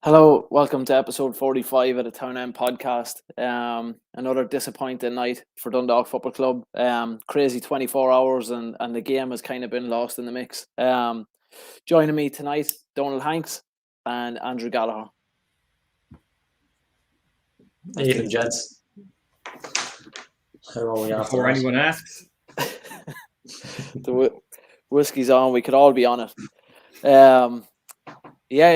Hello, welcome to episode 45 of the Town End podcast. Another disappointing night for Dundalk Football Club. Crazy 24 hours and the game has kind of been lost in the mix. Joining me tonight, Donald Hanks and Andrew Gallagher. Evening, gents. How are we after Before anyone asks. The whiskey's on, we could all be on it.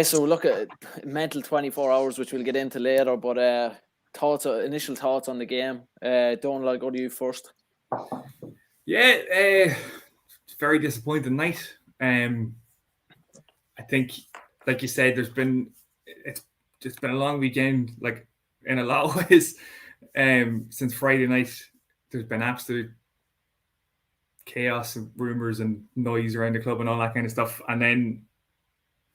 So look at mental 24 hours, which we'll get into later, but initial thoughts on the game. Donald, I'll go to you first. Very disappointing night. I think, like you said, it's just been a long weekend, like in a lot of ways. Since Friday night, there's been absolute chaos and rumours and noise around the club and all that kind of stuff. And then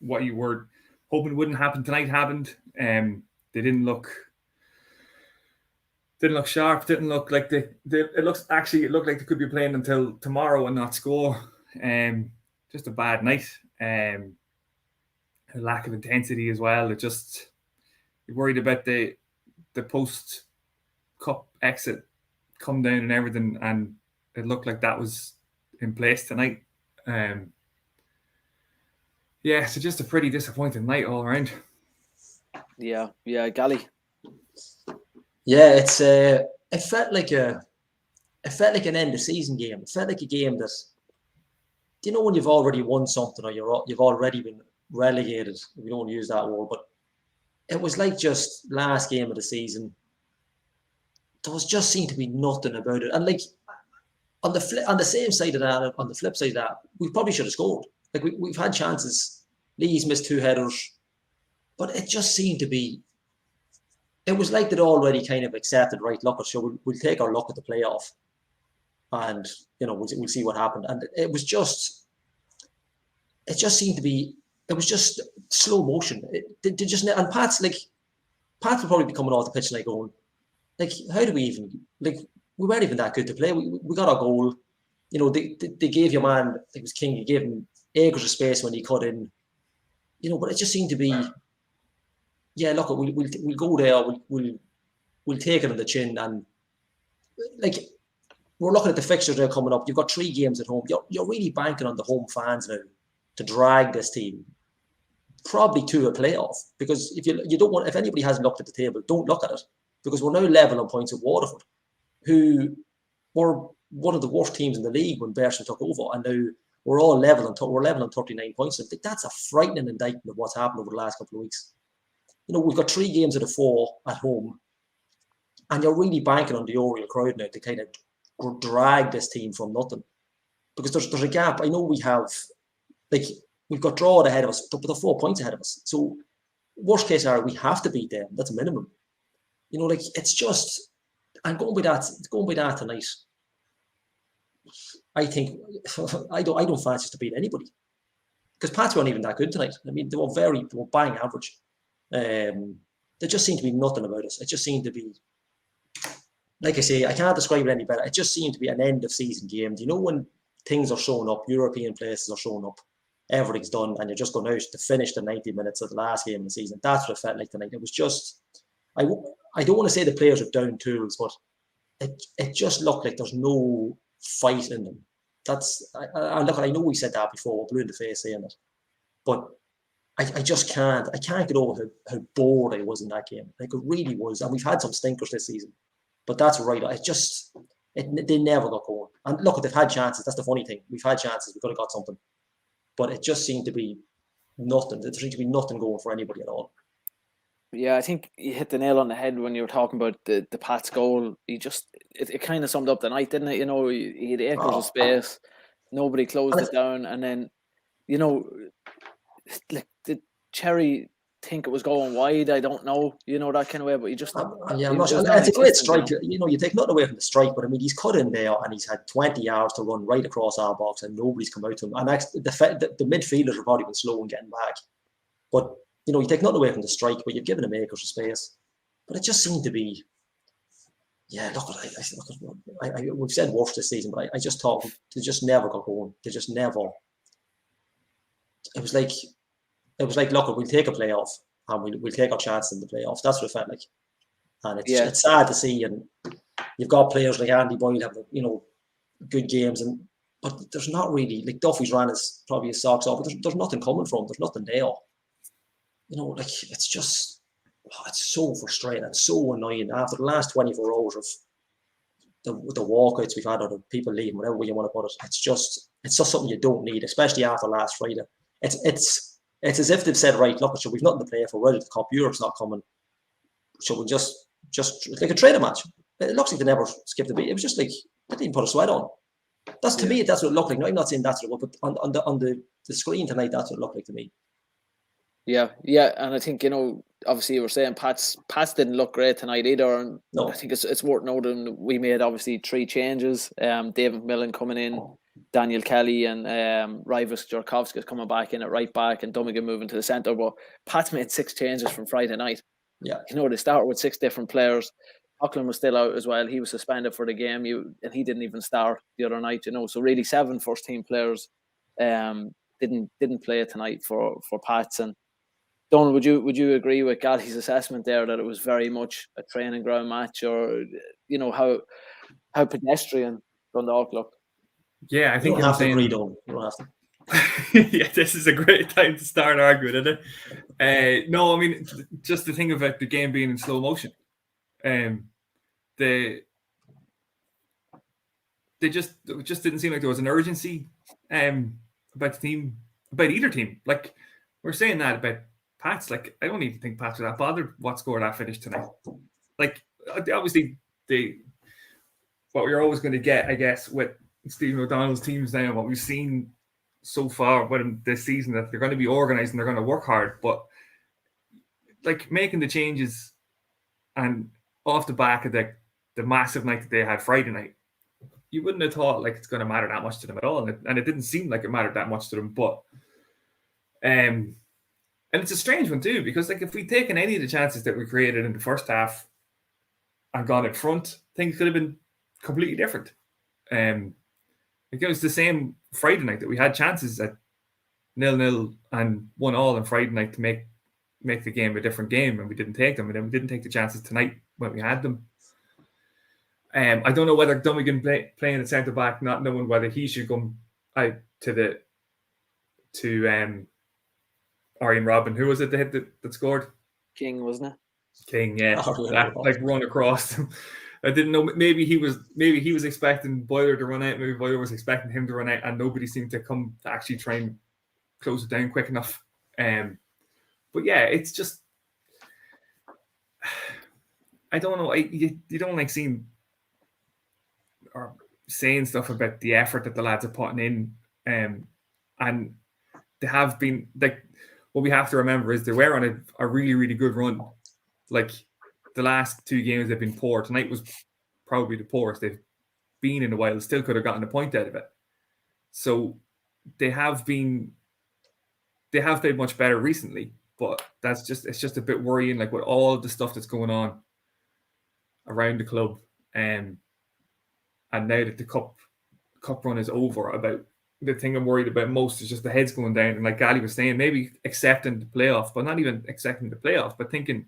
what you were hoping wouldn't happen tonight happened. They didn't look sharp. Didn't look like it looked like they could be playing until tomorrow and not score. Just a bad night. A lack of intensity as well. You're worried about the post cup exit come down and everything, and it looked like that was in place tonight. So just a pretty disappointing night all around. Yeah, Gally. Yeah, it felt like an end of season game. It felt like a game that, when you've already won something or you've already been relegated. We don't use that word, but it was like just last game of the season. There just seemed to be nothing about it, and like on the same side of that, on the flip side of that, we probably should have scored. Like we've had chances. Lee's missed 2 headers, but it just seemed to be. It was like they'd already kind of accepted, right? Look, so we'll take our luck at the playoff, and we'll see what happened. And it just seemed to be. It was just slow motion. And Pat's will probably be coming off the pitch like going, like, how do we even we weren't even that good to play. We got our goal. They gave your man, I think it was King, you gave him acres of space when he cut in. But it just seemed to be, look, we'll go there, we'll take it on the chin, and we're looking at the fixtures there coming up. You've got 3 games at home. You're really banking on the home fans now to drag this team probably to a playoff, because if anybody hasn't looked at the table, don't look at it, because we're now level on points at Waterford, who were one of the worst teams in the league when Bersham took over, and now we're all level on 39 points. I think that's a frightening indictment of what's happened over the last couple of weeks. We've got 3 games of the 4 at home, and you're really banking on the Oriel crowd now to kind of drag this team from nothing, because there's a gap. I know we have, we've got Drogheda ahead of us, but they're 4 points ahead of us. So worst case scenario, we have to beat them. That's a minimum. It's just, and going by that tonight, I think I don't fancy us to beat anybody, because Pats weren't even that good tonight. I mean, they were bang average. There just seemed to be nothing about us. It just seemed to be, like I say, I can't describe it any better. It just seemed to be an end of season game. When things are showing up, European places are showing up, everything's done, and you're just going out to finish the 90 minutes of the last game of the season. That's what it felt like tonight. It was just, I don't want to say the players have down tools, but it just looked like there's no fight in them. I know we said that before, we're blue in the face saying it, but I just can't get over how bored I was in that game. It really was, and we've had some stinkers this season, but that's right. They never got going. And look, they've had chances. That's the funny thing. We've had chances. We could have got something, but it just seemed to be nothing. There seemed to be nothing going for anybody at all. Yeah, I think you hit the nail on the head when you were talking about the Pats goal. It kind of summed up the night, didn't it? He had acres of space, nobody closed it down, and then, did Cherry think it was going wide? I don't know, that kind of way, but it's a great strike. You take nothing away from the strike, but I mean, he's cut in there and he's had 20 yards to run right across our box, and nobody's come out to him. And the midfielders have probably been slow in getting back, but. You take nothing away from the strike, but you've given him acres of space. But it just seemed to be, we've said worse this season, but I just thought they just never got going. They just never. It was like, look, we'll take a playoff, and we'll take our chance in the playoffs. That's what it felt like. And it's sad to see. And you've got players like Andy Boyle have, good games, but there's not really, like Duffy's ran his probably his socks off, but there's nothing coming from. There's nothing there. It's just, it's so frustrating. It's so annoying after the last 24 hours of the walkouts we've had, or the people leaving, whatever way you want to put it. It's just something you don't need, especially after last Friday. It's as if they've said, right, look, we've nothing to play for. We're ready to Cup. Europe's not coming. So we'll just like a trader match. It looks like they never skipped a beat. It was just like they didn't put a sweat on. That's to me. That's what it looked like. No, I'm not saying that's what it was, but on the screen tonight, that's what it looked like to me. Yeah, and I think obviously you were saying Pats didn't look great tonight either, and No. I think it's worth noting we made obviously 3 changes. David Millen coming in, Daniel Kelly and Rivas Jurkovskis coming back in at right back, and Dummigan moving to the centre. But Pats made 6 changes from Friday night. Yeah, they started with 6 different players. Auckland was still out as well. He was suspended for the game, and he didn't even start the other night. So really 7 first team players didn't play tonight for Pats. And Donald, would you agree with Gally's assessment there that it was very much a training ground match, or how pedestrian Dundalk looked? Yeah, I think you don't have to agree, Donald. You don't have to. Yeah, this is a great time to start arguing, isn't it? No, I mean, just the thing about the game being in slow motion. They just didn't seem like there was an urgency about the team, about either team. Like, we're saying that about Pats. Like, I don't even think Pats were that bothered what score that finished tonight. Like, obviously, what we're always going to get, I guess, with Stephen O'Donnell's teams now, what we've seen so far this season, that they're going to be organised and they're going to work hard. But like, making the changes and off the back of the massive night that they had Friday night, you wouldn't have thought like it's going to matter that much to them at all, and it didn't seem like it mattered that much to them. But and it's a strange one too, because like if we'd taken any of the chances that we created in the first half and gone in front, things could have been completely different. It was the same Friday night that we had chances at 0-0 and 1-1 on Friday night to make the game a different game, and we didn't take them. And then we didn't take the chances tonight when we had them. I don't know whether Dummigan playing at centre back, not knowing whether he should come out to Arjen Robben. Who was it that scored? King, wasn't it? King, yeah. Like run across them. I didn't know. Maybe he was expecting Boiler to run out. Maybe Boiler was expecting him to run out, and nobody seemed to come to actually try and close it down quick enough. But yeah, it's just, I don't know. You don't like seeing or saying stuff about the effort that the lads are putting in, and they have been, like, what we have to remember is they were on a really, really good run. Like, the last 2 games they've been poor. Tonight was probably the poorest they've been in a while. Still could have gotten a point out of it. So they have played much better recently, but it's just a bit worrying, like with all the stuff that's going on around the club. And now that the cup run is over, about the thing I'm worried about most is just the heads going down. And like Gally was saying, maybe accepting the playoff, but not even accepting the playoff, but thinking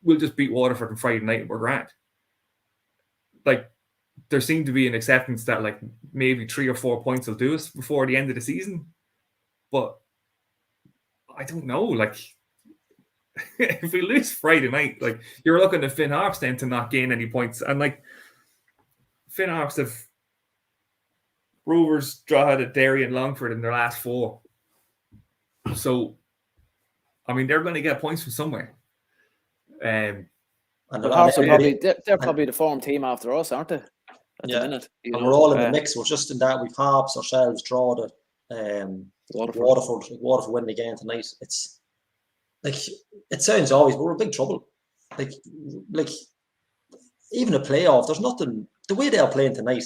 we'll just beat Waterford on Friday night and we're grand. Like, there seemed to be an acceptance that like maybe 3 or 4 points will do us before the end of the season. But I don't know, like, if we lose Friday night, like, you're looking at Finn Harps then to not gain any points. And like, Finn Harps have Rovers, Drogheda, Derry and Longford in their last 4. So, I mean, they're going to get points from somewhere. But Harps are probably the form team after us, aren't they? At the minute, and we're all in the mix. We're just in that. We've Harps, ourselves, Drogheda, Waterford winning again tonight. It's like, it sounds obvious, but we're in big trouble. Like even a playoff, there's nothing. The way they are playing tonight,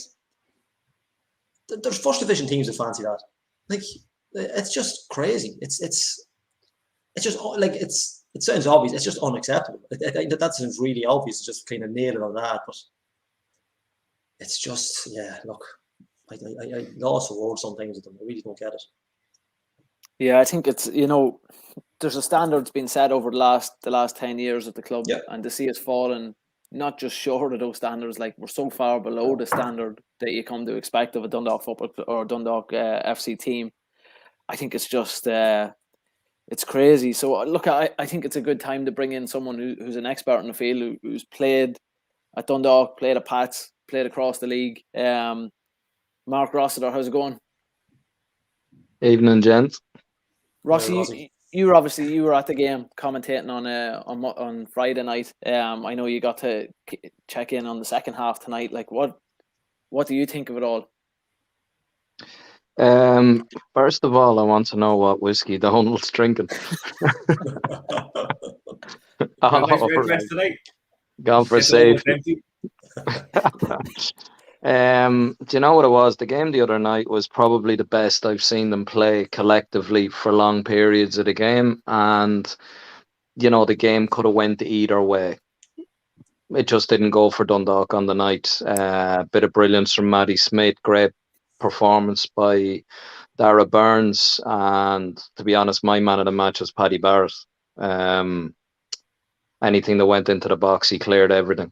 there's first division teams that fancy that. Like, it's just crazy. It's just like it sounds obvious. It's just unacceptable. I think that sounds really obvious. Just kind of nail it on that, but it's just, yeah. Look, I lost the word sometimes with them. I really don't get it. Yeah, I think it's, there's a standard's been set over the last 10 years at the club, Yeah. and to see us falling not just short of those standards, like we're so far below the standard that you come to expect of a Dundalk or Dundalk FC team. I think it's just it's crazy. So look, I think it's a good time to bring in someone who's an expert in the field, who's played at Dundalk, played at Pats, played across the league. Mark Rossiter, how's it going? Evening, gents. Rossi, you were at the game commentating on Friday night. I know you got to check in on the second half tonight. Like, what do you think of it all? First of all, I want to know what whiskey Donald's drinking. Tonight. Gone for safety. Do you know what it was? The game the other night was probably the best I've seen them play collectively for long periods of the game, and the game could have went either way. It just didn't go for Dundalk on the night. Bit of brilliance from Matty Smith, great performance by Dara Burns, and to be honest, my man of the match was Paddy Barrett. Anything that went into the box, he cleared everything.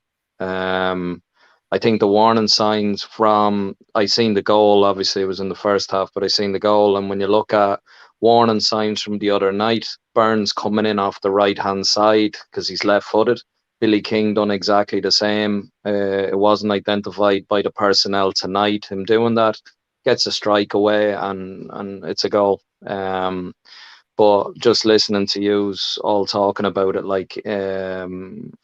I think the warning signs I seen the goal, obviously it was in the first half, but I seen the goal, and when you look at warning signs from the other night, Burns coming in off the right hand side because he's left footed. Billy King done exactly the same. It wasn't identified by the personnel tonight, him doing that. Gets a strike away and it's a goal. But just listening to yous all talking about it, like, end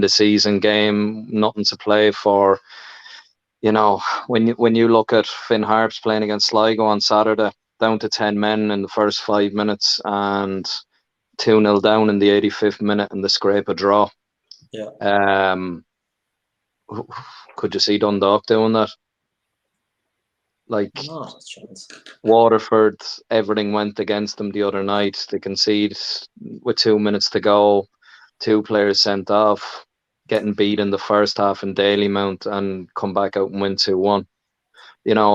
of season game, nothing to play for. When you look at Finn Harps playing against Sligo on Saturday, down to 10 men in the first 5 minutes and 2-0 down in the 85th minute and the scrape a draw. Yeah. Could you see Dundalk doing that? Like, not a chance. Waterford, everything went against them the other night. They conceded with 2 minutes to go, 2 players sent off, getting beat in the first half in Dalymount and come back out and win 2-1.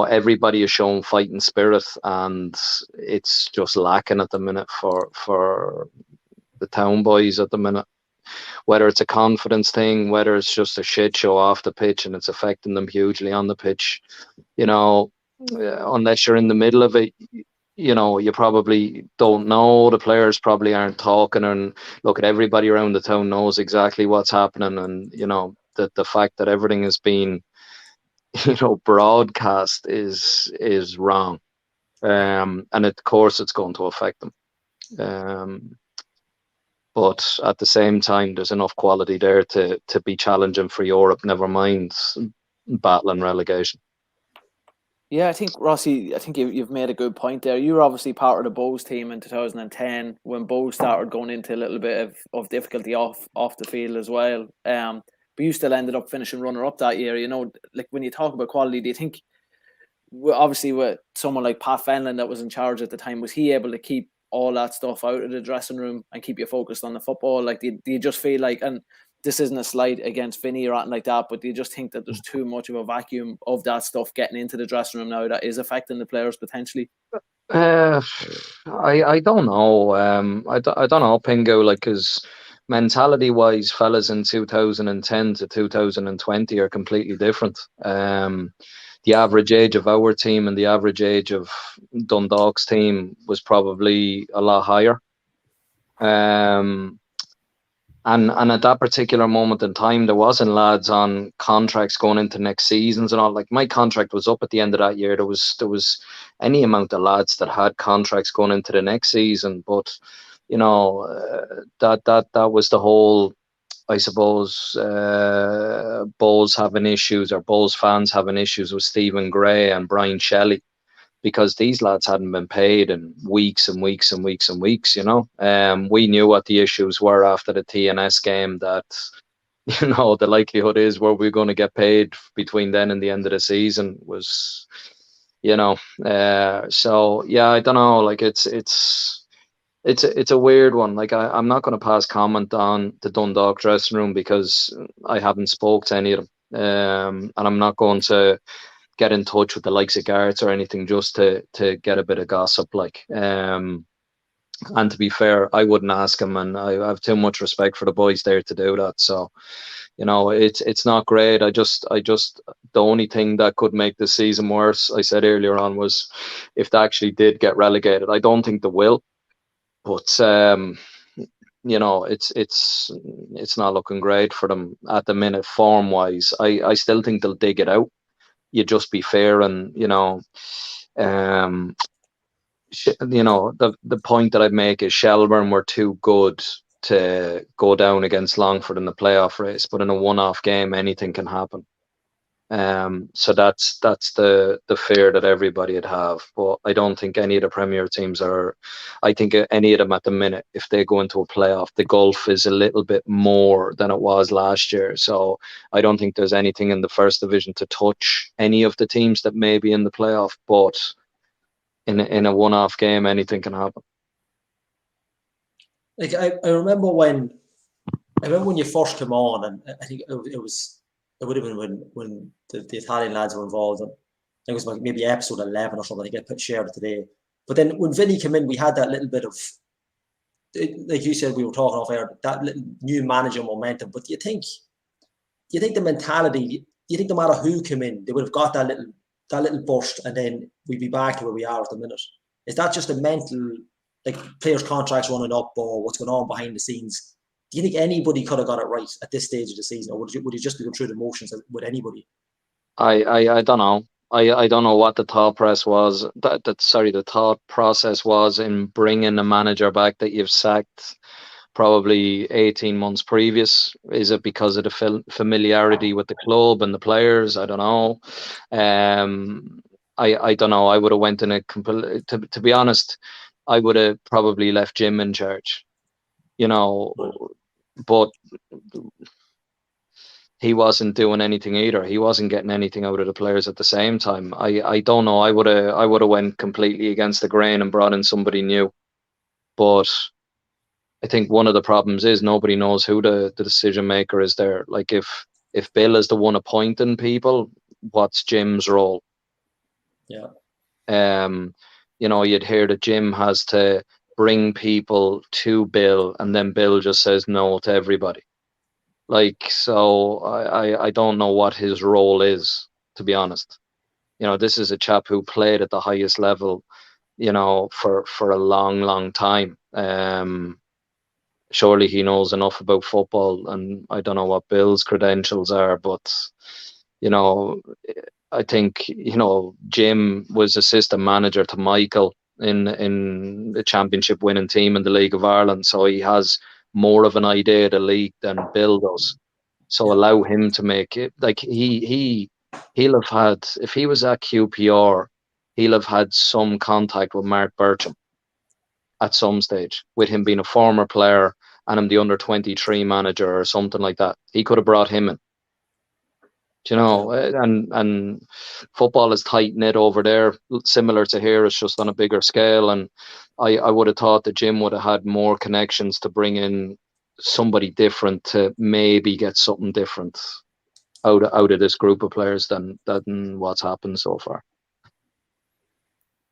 Everybody is showing fighting spirit, and it's just lacking at the minute for the town boys at the minute. Whether it's a confidence thing, whether it's just a shit show off the pitch and it's affecting them hugely on the pitch, unless you're in the middle of it, you probably don't know. The players probably aren't talking, and look, at everybody around the town knows exactly what's happening, and the fact that everything is being broadcast is wrong, and of course it's going to affect them. But at the same time, there's enough quality there to be challenging for Europe, never mind battling relegation. Yeah, I think, Rossi, you've made a good point there. You were obviously part of the Bows team in 2010 when Bows started going into a little bit of difficulty off the field as well. But you still ended up finishing runner-up that year. Like, when you talk about quality, do you think, obviously with someone like Pat Fenlon that was in charge at the time, was he able to keep all that stuff out of the dressing room and keep you focused on the football? Like, do you just feel like, and this isn't a slight against Vinny or anything like that, but do you just think that there's too much of a vacuum of that stuff getting into the dressing room now that is affecting the players potentially? I don't know. I don't know, Pingo, like, because mentality-wise, fellas in 2010 to 2020 are completely different. The average age of our team and the average age of Dundalk's team was probably a lot higher. And at that particular moment in time, there wasn't lads on contracts going into next seasons and all. Like, my contract was up at the end of that year. There was any amount of lads that had contracts going into the next season, but that was the whole, I suppose, Bulls having issues, or Bulls fans having issues with Stephen Gray and Brian Shelley, because these lads hadn't been paid in weeks and weeks and weeks and weeks. We knew what the issues were after the TNS game, that the likelihood is where we're going to get paid between then and the end of the season was, so yeah, I don't know, like, it's a weird one. Like, I'm not going to pass comment on the Dundalk dressing room because I haven't spoke to any of them, and I'm not going to get in touch with the likes of Garrett's or anything just to get a bit of gossip, like. And to be fair, I wouldn't ask him, and I have too much respect for the boys there to do that. So, you know, it's not great. I just the only thing that could make this season worse, I said earlier on, was if they actually did get relegated. I don't think they will, but you know, it's not looking great for them at the minute, form wise. I still think they'll dig it out. You just be fair, and you know, the point that I'd make is Shelbourne were too good to go down against Longford in the playoff race, but in a one-off game, anything can happen. So that's the fear that everybody would have. But I don't think any of the Premier teams are. I think any of them at the minute, if they go into a playoff, the gulf is a little bit more than it was last year. So I don't think there's anything in the first division to touch any of the teams that may be in the playoff. But in a one-off game, anything can happen. Like I remember when you first came on, and I think it would have been when the Italian lads were involved. And I think it was like maybe episode 11 or something. I think I shared it today. But then when Vinny came in, we had that little bit of, like you said, we were talking off air, that little new manager momentum. But do you think the mentality? Do you think no matter who came in, they would have got that little burst, and then we'd be back to where we are at the minute? Is that just a mental, like players' contracts running up, or what's going on behind the scenes? Do you think anybody could have got it right at this stage of the season, or would you just be going through the motions with anybody? I don't know. I don't know what the thought process was. The thought process was in bringing a manager back that you've sacked probably 18 months previous. Is it because of the familiarity with the club and the players? I don't know. I don't know. I would have went in a complete. To be honest, I would have probably left Jim in charge. You know, but he wasn't doing anything either. He wasn't getting anything out of the players at the same time. I don't know. I would have went completely against the grain and brought in somebody new. But I think one of the problems is nobody knows who the decision maker is there. Like if Bill is the one appointing people, what's Jim's role? Yeah. You know, you'd hear that Jim has to bring people to Bill, and then Bill just says no to everybody. Like, so I don't know what his role is, to be honest. You know, this is a chap who played at the highest level, you know, for a long, long time. Surely he knows enough about football, and I don't know what Bill's credentials are, but, you know, I think, you know, Jim was assistant manager to Michael in the championship winning team in the League of Ireland, so he has more of an idea of the league than Bill does. So allow him to make it. Like he'll have had, if he was at QPR, he'll have had some contact with Mark Bircham at some stage, with him being a former player and him the under-23 manager or something like that. He could have brought him in. Do you know, and football is tight knit over there, similar to here. It's just on a bigger scale, and I would have thought that Jim would have had more connections to bring in somebody different to maybe get something different out of this group of players than what's happened so far.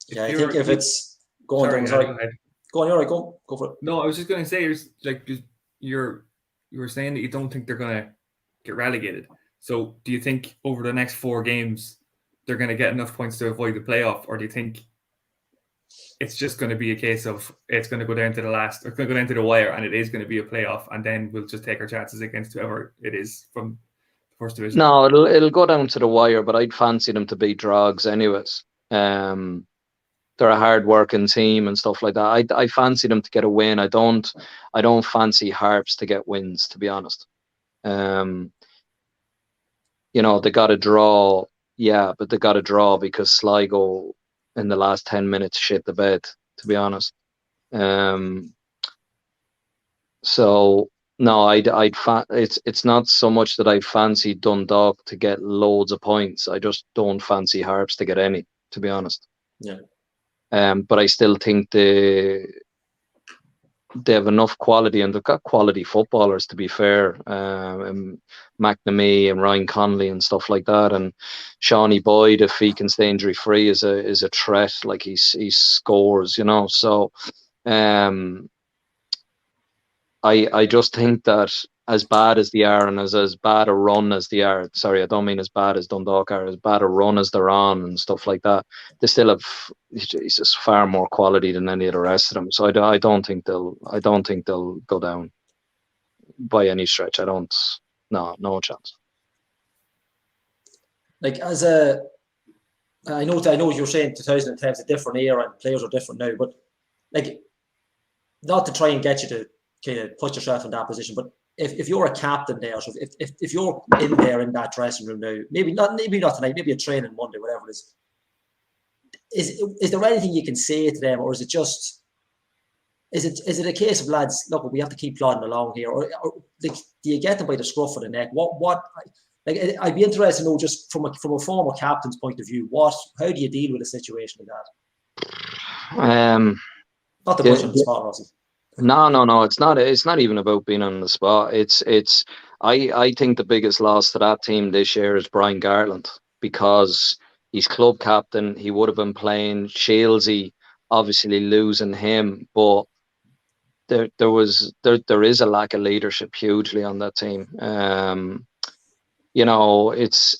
Yeah, I think if it's go on, go on, you're right, go for it. No, I was just going to say, you were saying that you don't think they're going to get relegated. So do you think over the next 4 games they're going to get enough points to avoid the playoff, or do you think it's just going to be a case of it's going to go down to the last, or it's going to go down to the wire, and it is going to be a playoff, and then we'll just take our chances against whoever it is from the first division? No, it'll go down to the wire, but I'd fancy them to beat Drogs anyways. They're a hard-working team and stuff like that. I fancy them to get a win. I don't fancy Harps to get wins, to be honest. You know, they got to draw, but they got to draw because Sligo in the last 10 minutes shit the bed, to be honest. So no, it's not so much that I fancy Dundalk to get loads of points. I just don't fancy Harps to get any, to be honest. Yeah. But I still think the they have enough quality, and they've got quality footballers, to be fair. McNamee and Ryan Connolly and stuff like that, and Shawnee Boyd, if he can stay injury free, is a threat. Like he scores, you know. So I just think that as bad as they are, and as bad a run as they are, sorry, I don't mean as bad as Dundalk are, as bad a run as they're on and stuff like that, they still have, Jesus, far more quality than any of the rest of them. So I don't think they'll go down by any stretch. No chance. Like I know you're saying 2010 is a different era and players are different now, but like, not to try and get you to kind of put yourself in that position, but if you're a captain there, so if you're in there in that dressing room now, maybe not tonight, maybe a training Monday, whatever it is there anything you can say to them, or is it just is it a case of, lads, look, we have to keep plodding along here, or like, do you get them by the scruff of the neck? What like, I'd be interested to know, just from a former captain's point of view, how do you deal with a situation like that? Not to put you on the spot, Rossi. No. It's not even about being on the spot. I think the biggest loss to that team this year is Brian Garland, because he's club captain. He would have been playing. Shieldsy, obviously losing him, but there is a lack of leadership hugely on that team. You know, it's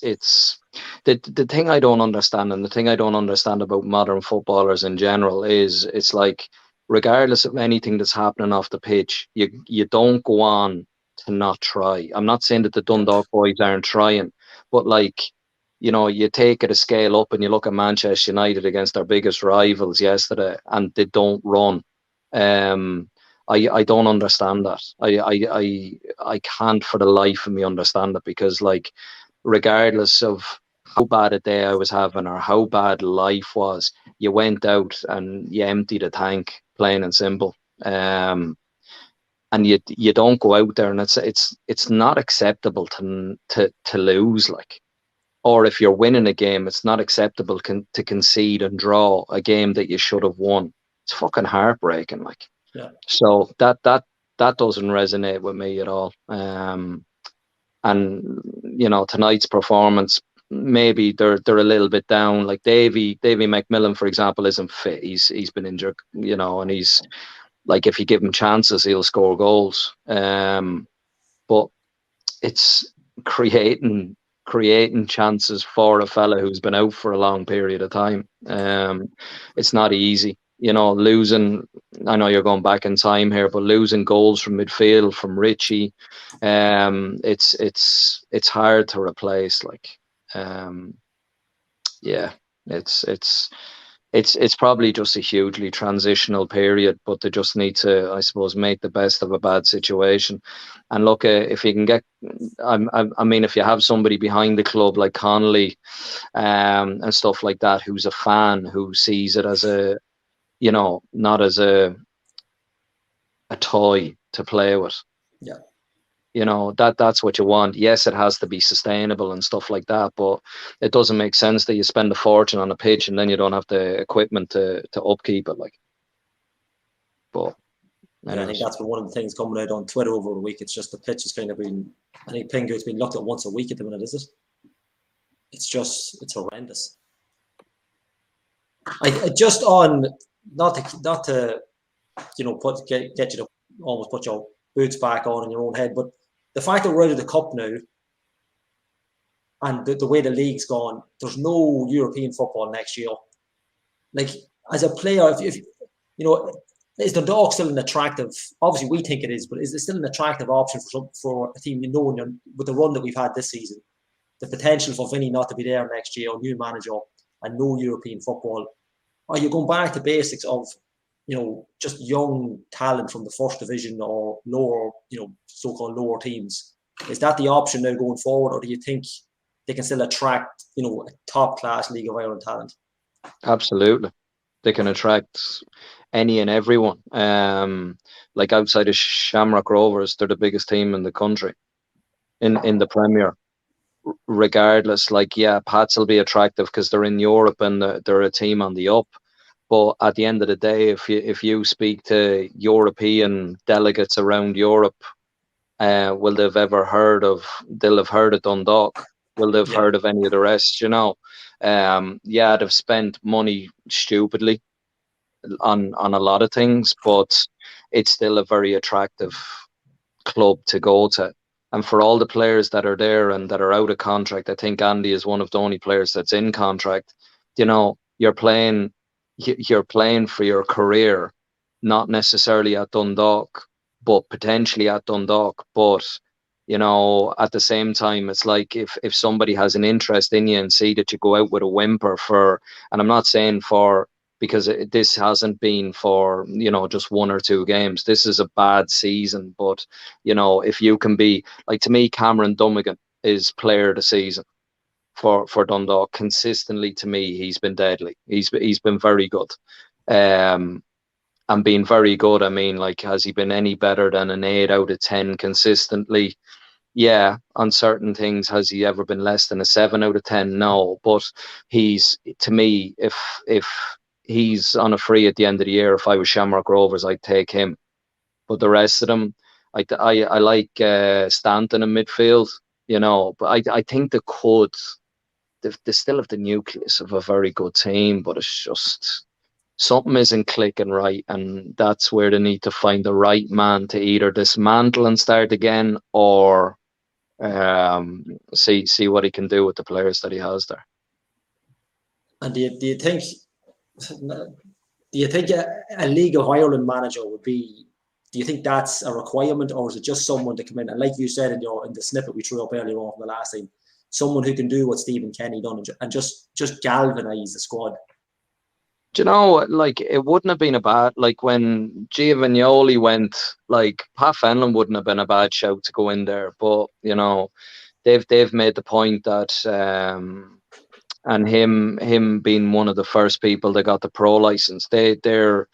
the thing I don't understand, and the thing I don't understand about modern footballers in general is, it's like, regardless of anything that's happening off the pitch, you don't go on to not try. I'm not saying that the Dundalk boys aren't trying, but like, you know, you take it a scale up and you look at Manchester United against their biggest rivals yesterday, and they don't run. I don't understand that. I can't for the life of me understand it, because like, regardless of how bad a day I was having or how bad life was, you went out and you emptied the tank, plain and simple. And you don't go out there, and it's not acceptable to lose, like, or if you're winning a game, it's not acceptable to concede and draw a game that you should have won. It's fucking heartbreaking, like. Yeah. So that doesn't resonate with me at all. And you know, tonight's performance, maybe they're a little bit down. Like Davy McMillan, for example, isn't fit. He's been injured, you know, and he's like, if you give him chances, he'll score goals. But it's creating chances for a fella who's been out for a long period of time. It's not easy. You know, losing, I know you're going back in time here, but losing goals from midfield, from Richie, it's hard to replace. Like, yeah, it's probably just a hugely transitional period, but they just need to, I suppose, make the best of a bad situation. And look, if you can get, I mean, if you have somebody behind the club like Connolly, and stuff like that, who's a fan, who sees it as a, you know, not as a toy to play with. Yeah. You know, that's what you want. Yes, it has to be sustainable and stuff like that, but it doesn't make sense that you spend a fortune on a pitch and then you don't have the equipment to upkeep it, like. But yeah, I think that's been one of the things coming out on Twitter over the week. It's just the pitch has kind of been, I think Pingo's been looked at once a week at the minute, is it? It's horrendous. I just on, not to you know, get you to almost put your boots back on in your own head, but the fact that we're out of the cup now, and the way the league's gone, there's no European football next year. Like, as a player, if you know, is the Dundalk still an attractive? Obviously, we think it is, but is it still an attractive option for a team, you know, with the run that we've had this season, the potential for Vinny not to be there next year, new manager, and no European football? Are you going back to basics of, you know, just young talent from the first division or lower, you know, so-called lower teams? Is that the option now going forward, or do you think they can still attract, you know, a top-class League of Ireland talent? Absolutely, they can attract any and everyone. Like, outside of Shamrock Rovers, they're the biggest team in the country, in the Premier. Regardless, like, yeah, Pats will be attractive because they're in Europe and they're a team on the up. But at the end of the day, if you speak to European delegates around Europe, will they've ever heard of? They'll have heard of Dundalk. Will they've heard of any of the rest? You know, yeah, they've spent money stupidly on a lot of things, but it's still a very attractive club to go to. And for all the players that are there and that are out of contract, I think Andy is one of the only players that's in contract. You know, you're playing for your career, not necessarily at Dundalk, but potentially at Dundalk. But you know, at the same time, it's like if somebody has an interest in you and see that you go out with a whimper for, and I'm not saying for, because this hasn't been for, you know, just 1 or 2 games. This is a bad season, but you know, if you can be like, to me, Cameron Dummigan is player of the season for Dundalk. Consistently, to me, he's been deadly. He's been very good. And being very good, I mean, like, has he been any better than an 8 out of 10 consistently? Yeah, on certain things. Has he ever been less than a 7 out of 10? No, but he's, to me, if he's on a free at the end of the year, if I was Shamrock Rovers, I'd take him. But the rest of them, I like Stanton in midfield, you know, but I think they still have the nucleus of a very good team, but it's just something isn't clicking right, and that's where they need to find the right man to either dismantle and start again, or see what he can do with the players that he has there. And do you think a League of Ireland manager would be? Do you think that's a requirement, or is it just someone to come in and, like you said in the snippet we threw up earlier on from the last time, someone who can do what Stephen Kenny done and just galvanise the squad? Do you know, like, it wouldn't have been a bad, like, when Giovagnoli went, like, Pat Fenlon wouldn't have been a bad shout to go in there, but you know, they've made the point that and him being one of the first people that got the pro license, they're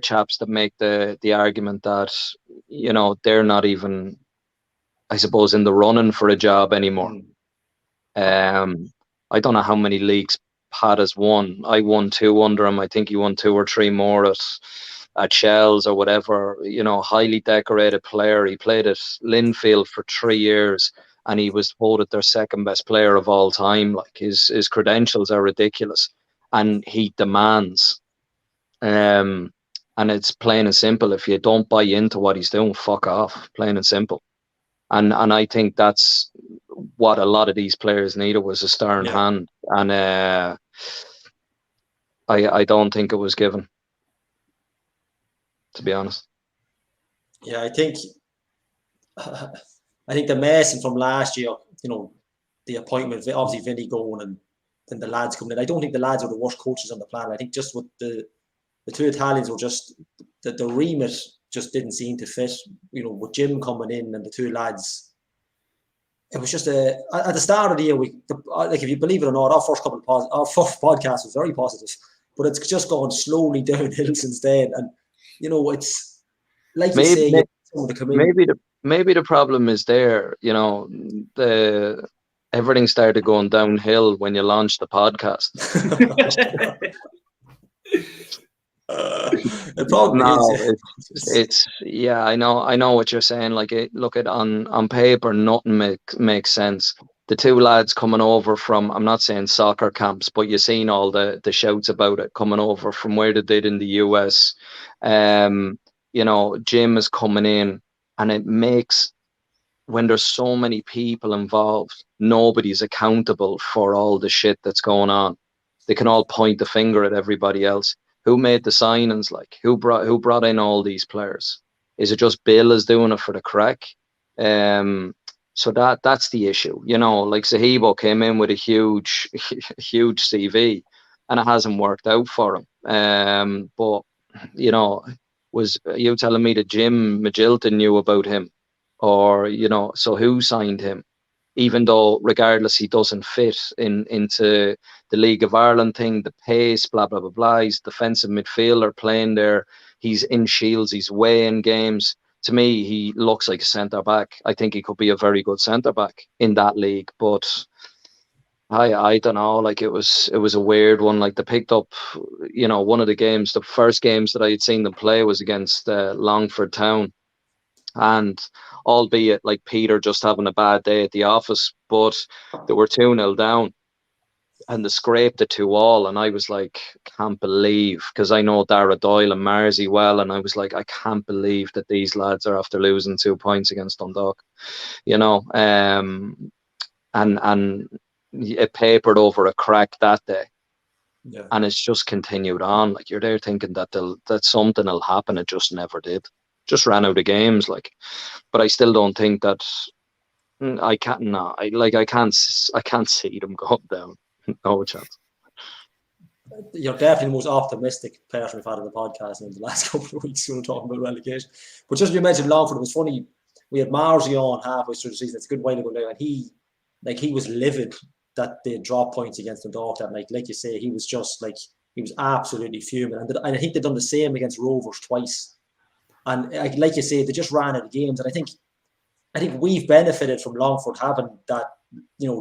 chaps that make the argument that, you know, they're not even, I suppose, in the running for a job anymore. I don't know how many leagues Pat has won. I won 2 under him. I think he won 2 or 3 more at Shells or whatever. You know, highly decorated player. He played at Linfield for 3 years, and he was voted their 2nd best player of all time. Like, his credentials are ridiculous, and he demands. And it's plain and simple. If you don't buy into what he's doing, fuck off. Plain and simple. And I think that's what a lot of these players needed, was a stern hand. And I don't think it was given, to be honest. Yeah, I think the Mason from last year, you know, the appointment, obviously Vinny going and then the lads coming in. I don't think the lads are the worst coaches on the planet. I think just with the 2 Italians were just, the remit just didn't seem to fit. You know, with Jim coming in and the 2 lads, it was just at the start of the year, like, if you believe it or not, our first podcast was very positive, but it's just gone slowly downhill since then. And you know, it's like you say, someone to come in. Maybe the problem is there. You know, everything started going downhill when you launched the podcast. The problem it's yeah, I know what you're saying. Like, look at on paper, nothing makes sense. The 2 lads coming over from, I'm not saying soccer camps, but you've seen all the shouts about it, coming over from where they did in the US. You know, Jim is coming in, and it makes, when there's so many people involved, nobody's accountable for all the shit that's going on. They can all point the finger at everybody else. Who made the signings? Like, who brought in all these players? Is it just Bill is doing it for the crack? So that's the issue. You know, like, Zahibo came in with a huge CV, and it hasn't worked out for him. But you know, was you telling me that Jim Magilton knew about him, or, you know, so who signed him? Even though, regardless, he doesn't fit into the League of Ireland thing, the pace, blah, blah, blah, blah. He's defensive midfielder playing there. He's in Shields. He's way in games. To me, he looks like a centre-back. I think he could be a very good centre-back in that league. But I don't know. Like it was a weird one. Like they picked up, one of the games. The first games that I had seen them play was against Longford Town, and albeit like Peter just having a bad day at the office, but they were 2-0 down and they scraped it 2-2, and I was like, can't believe, because I know Dara Doyle and Marzi well, and I was like, I can't believe that these lads are after losing 2 points against Dundalk, and it papered over a crack that day. Yeah. And it's just continued on. Like you're there thinking that something will happen. It just never did. Just ran out of games. Like, but I still don't think that. I can't. No, I can't see them going down. No chance. You're definitely the most optimistic person we've had on the podcast in the last couple of weeks when we're talking about relegation. But just you mentioned Longford, it was funny. We had Marzi on halfway through the season. It's a good while ago now, and he was livid that they dropped points against the Dundalk that night. Like you say, he was just like, he was absolutely fuming. And I think they've done the same against Rovers twice. And like you say, they just ran out of games. And I think we've benefited from Longford having that,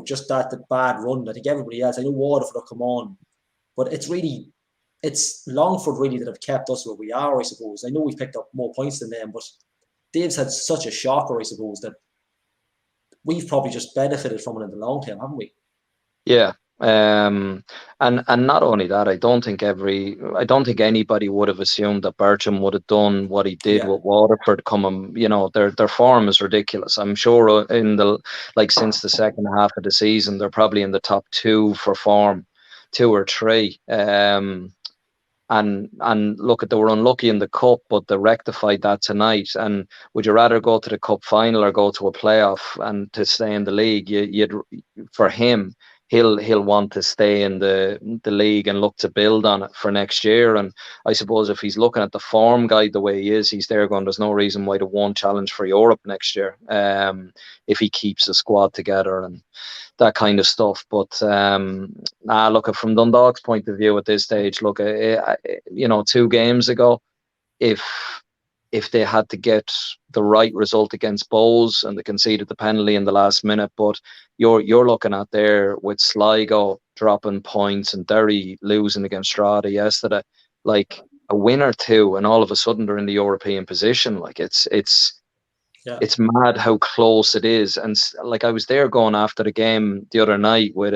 just that bad run. I think everybody else, I know Waterford have come on, but it's Longford really that have kept us where we are, I suppose. I know we've picked up more points than them, but Dave's had such a shocker, I suppose, that we've probably just benefited from it in the long term, haven't we? Yeah. And not only that, I don't think anybody would have assumed that Bertram would have done what he did with Waterford coming. Their form is ridiculous. I'm sure since the second half of the season, they're probably in the top 2 for form, 2 or 3. And look, they were unlucky in the cup, but they rectified that tonight. And would you rather go to the cup final or go to a playoff and to stay in the league? For him, he'll want to stay in the league and look to build on it for next year. And I suppose if he's looking at the form guide the way he is, he's there going, there's no reason why they won't challenge for Europe next year, if he keeps the squad together and that kind of stuff. But look, from Dundalk's point of view at this stage, look, 2 games ago, if they had to get the right result against Bowes and they conceded the penalty in the last minute, but you're looking at there with Sligo dropping points and Derry losing against Strada yesterday, like a win or 2, and all of a sudden they're in the European position. Like it's mad how close it is. And like I was there going after the game the other night with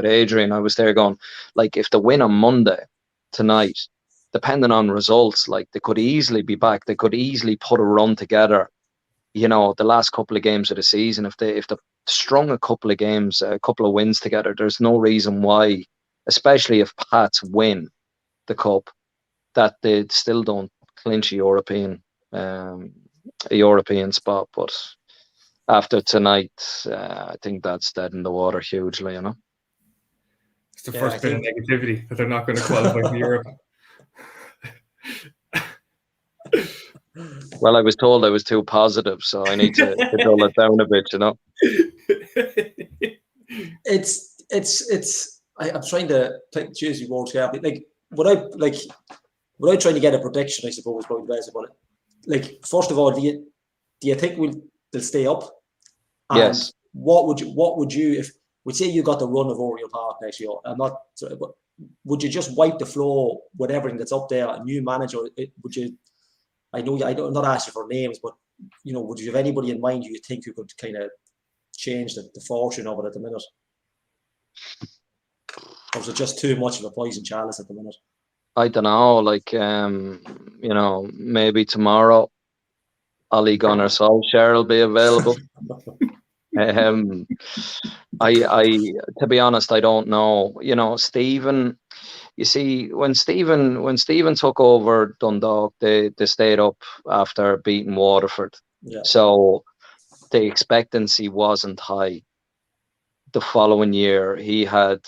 Adrian. I was there going, like, if they win on Monday tonight, depending on results, like they could easily be back. They could easily put a run together. The last couple of games of the season, if they strung a couple of games, a couple of wins together, there's no reason why, especially if Pats win the cup, that they still don't clinch a European spot. But after tonight, I think that's dead in the water hugely. It's the first bit of negativity that they're not going to qualify for Europe. Well, I was told I was too positive, so I need to dull it down a bit, I'm trying to choose your words carefully. Like, without trying to get a prediction, I suppose, probably the best about it. Like, first of all, do you think they'll stay up? And yes. What would you, if we say you got the run of Oriel Park next year? But would you just wipe the floor with everything that's up there? A new manager? Would you? I know I don't, not ask you for names, but would you have anybody in mind you think you could kind of change the fortune of it at the minute? Or is it just too much of a poison chalice at the minute? I don't know. Like, maybe tomorrow, Ole Gunnar Solskjaer will be available. To be honest, I don't know. Stephen. You see, when Stephen took over Dundalk, they stayed up after beating Waterford. Yeah. So the expectancy wasn't high. The following year, he had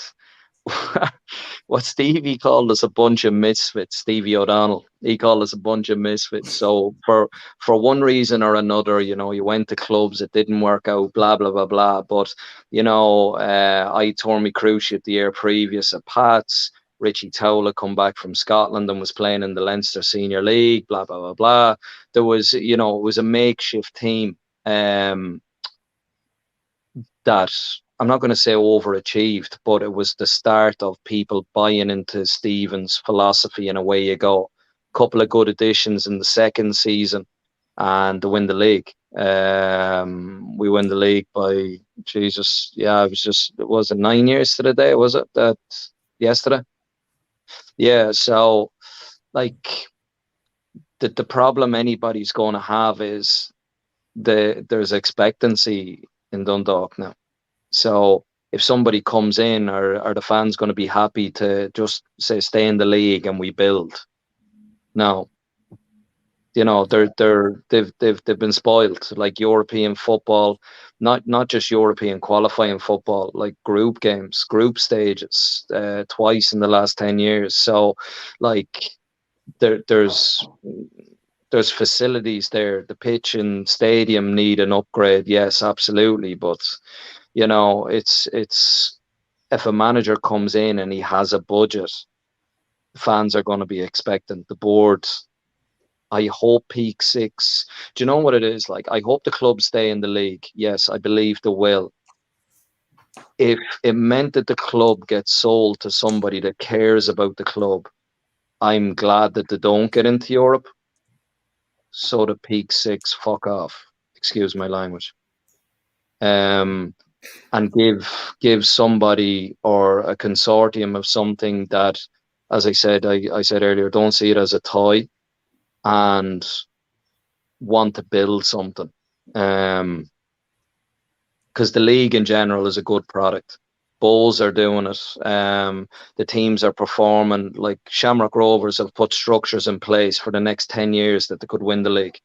what Stevie called us a bunch of misfits. Stevie O'Donnell, he called us a bunch of misfits. So for one reason or another, you went to clubs, it didn't work out, blah blah blah blah. But I tore me cruciate the year previous at Pats. Richie Towler come back from Scotland and was playing in the Leinster Senior League, blah blah blah blah. There was, it was a makeshift team that I'm not going to say overachieved, but it was the start of people buying into Stephen's philosophy, and away you go. Couple of good additions in the second season, and to win the league. We win the league by Jesus. Yeah, it was 9 years to the day, was it? That yesterday? Yeah. So, like, the problem anybody's going to have is there's expectancy in Dundalk now. So if somebody comes in, are the fans going to be happy to just say stay in the league and we build? No. You know, they've been spoiled, like European football, not just European qualifying football, like group games, group stages, twice in the last 10 years. So, like, there's facilities there. The pitch and stadium need an upgrade, yes, absolutely. But you know, it's if a manager comes in and he has a budget, fans are going to be expectant. The board, I hope peak six. Do you know what it is? Like, I hope the club stay in the league. Yes, I believe they will. If it meant that the club gets sold to somebody that cares about the club, I'm glad that they don't get into Europe. So the peak six, fuck off. Excuse my language. And give somebody or a consortium of something that, as I said earlier, don't see it as a toy and want to build something. Because the league in general is a good product. Bulls are doing it. The teams are performing. Like, Shamrock Rovers have put structures in place for the next 10 years that they could win the league.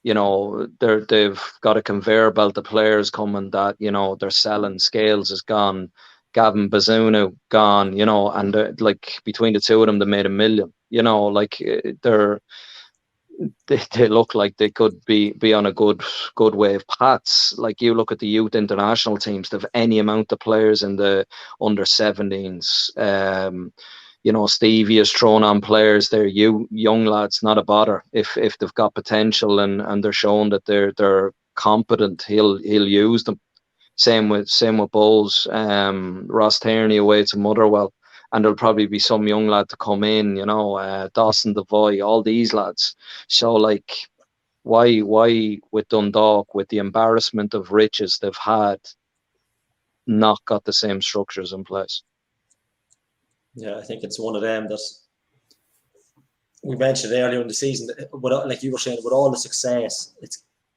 You know, they've got a conveyor belt of players coming that, you know, they're selling. Scales is gone. Gavin Bazunu gone, you know, and like, between the two of them, they made $1 million. You know, like, they look like they could be on a good wave. Pats, like, you look at the youth international teams, they've any amount of players in the under 17s. You know, Stevie has thrown on players. They're young lads, not a bother. If they've got potential and they're showing that they're competent, he'll use them. Same with Bowles. Ross Tierney away to Motherwell, and there'll probably be some young lad to come in. You know, Dawson Devoy, all these lads. So, like, why with Dundalk, with the embarrassment of riches they've had, not got the same structures in place? Yeah, I think it's one of them that we mentioned earlier in the season. Like you were saying, with all the success,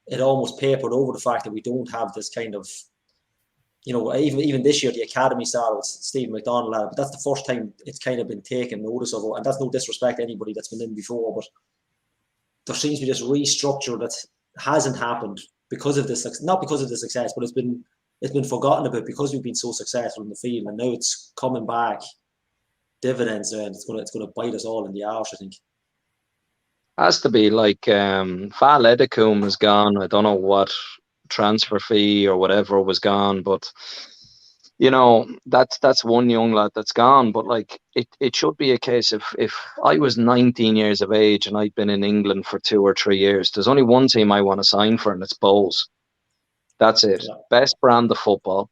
it almost papered over the fact that we don't have this kind of, you know, even this year, the academy started with Stephen McDonald, but that's the first time it's kind of been taken notice of. And that's no disrespect to anybody that's been in before, but there seems to be this restructure that hasn't happened because of this, not because of the success, but it's been forgotten about because we've been so successful in the field, and now it's coming back dividends, and it's gonna bite us all in the arse, I think. Has to be. Like, Val Edicum is gone. I don't know what transfer fee or whatever was gone, but you know, that's one young lad that's gone. But like, it should be a case, if I was 19 years of age and I'd been in England for 2 or 3 years, there's only one team I want to sign for, and it's Bowes. That's it. Yeah. Best brand of football.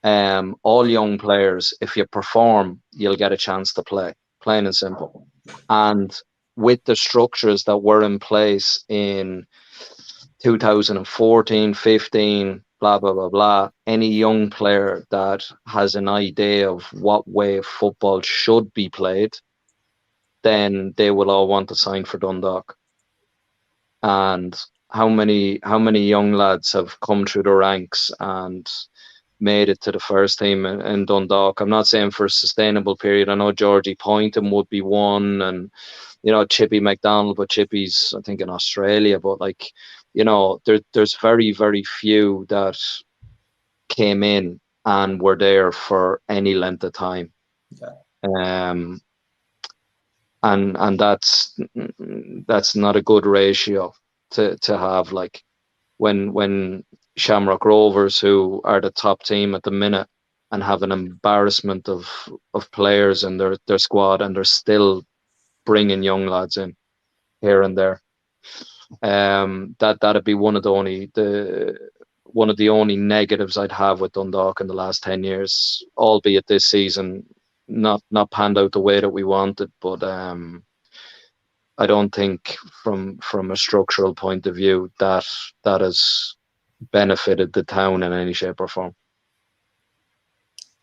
All young players. If you perform, you'll get a chance to play. Plain and simple. And with the structures that were in place in 2014, 15, blah, blah, blah, blah, any young player that has an idea of what way football should be played, then they will all want to sign for Dundalk. And how many young lads have come through the ranks and made it to the first team in Dundalk? I'm not saying for a sustainable period. I know Georgie Poynton would be one, and you know, Chippy McDonald, but Chippy's, I think, in Australia. But like, you know, there's very, very few that came in and were there for any length of time. Okay. And that's not a good ratio to have. Like, when Shamrock Rovers, who are the top team at the minute and have an embarrassment of players in their squad, and they're still bringing young lads in here and there, that'd be one of the one of the only negatives I'd have with Dundalk in the last 10 years, albeit this season not panned out the way that we wanted. But I don't think from a structural point of view that has benefited the town in any shape or form.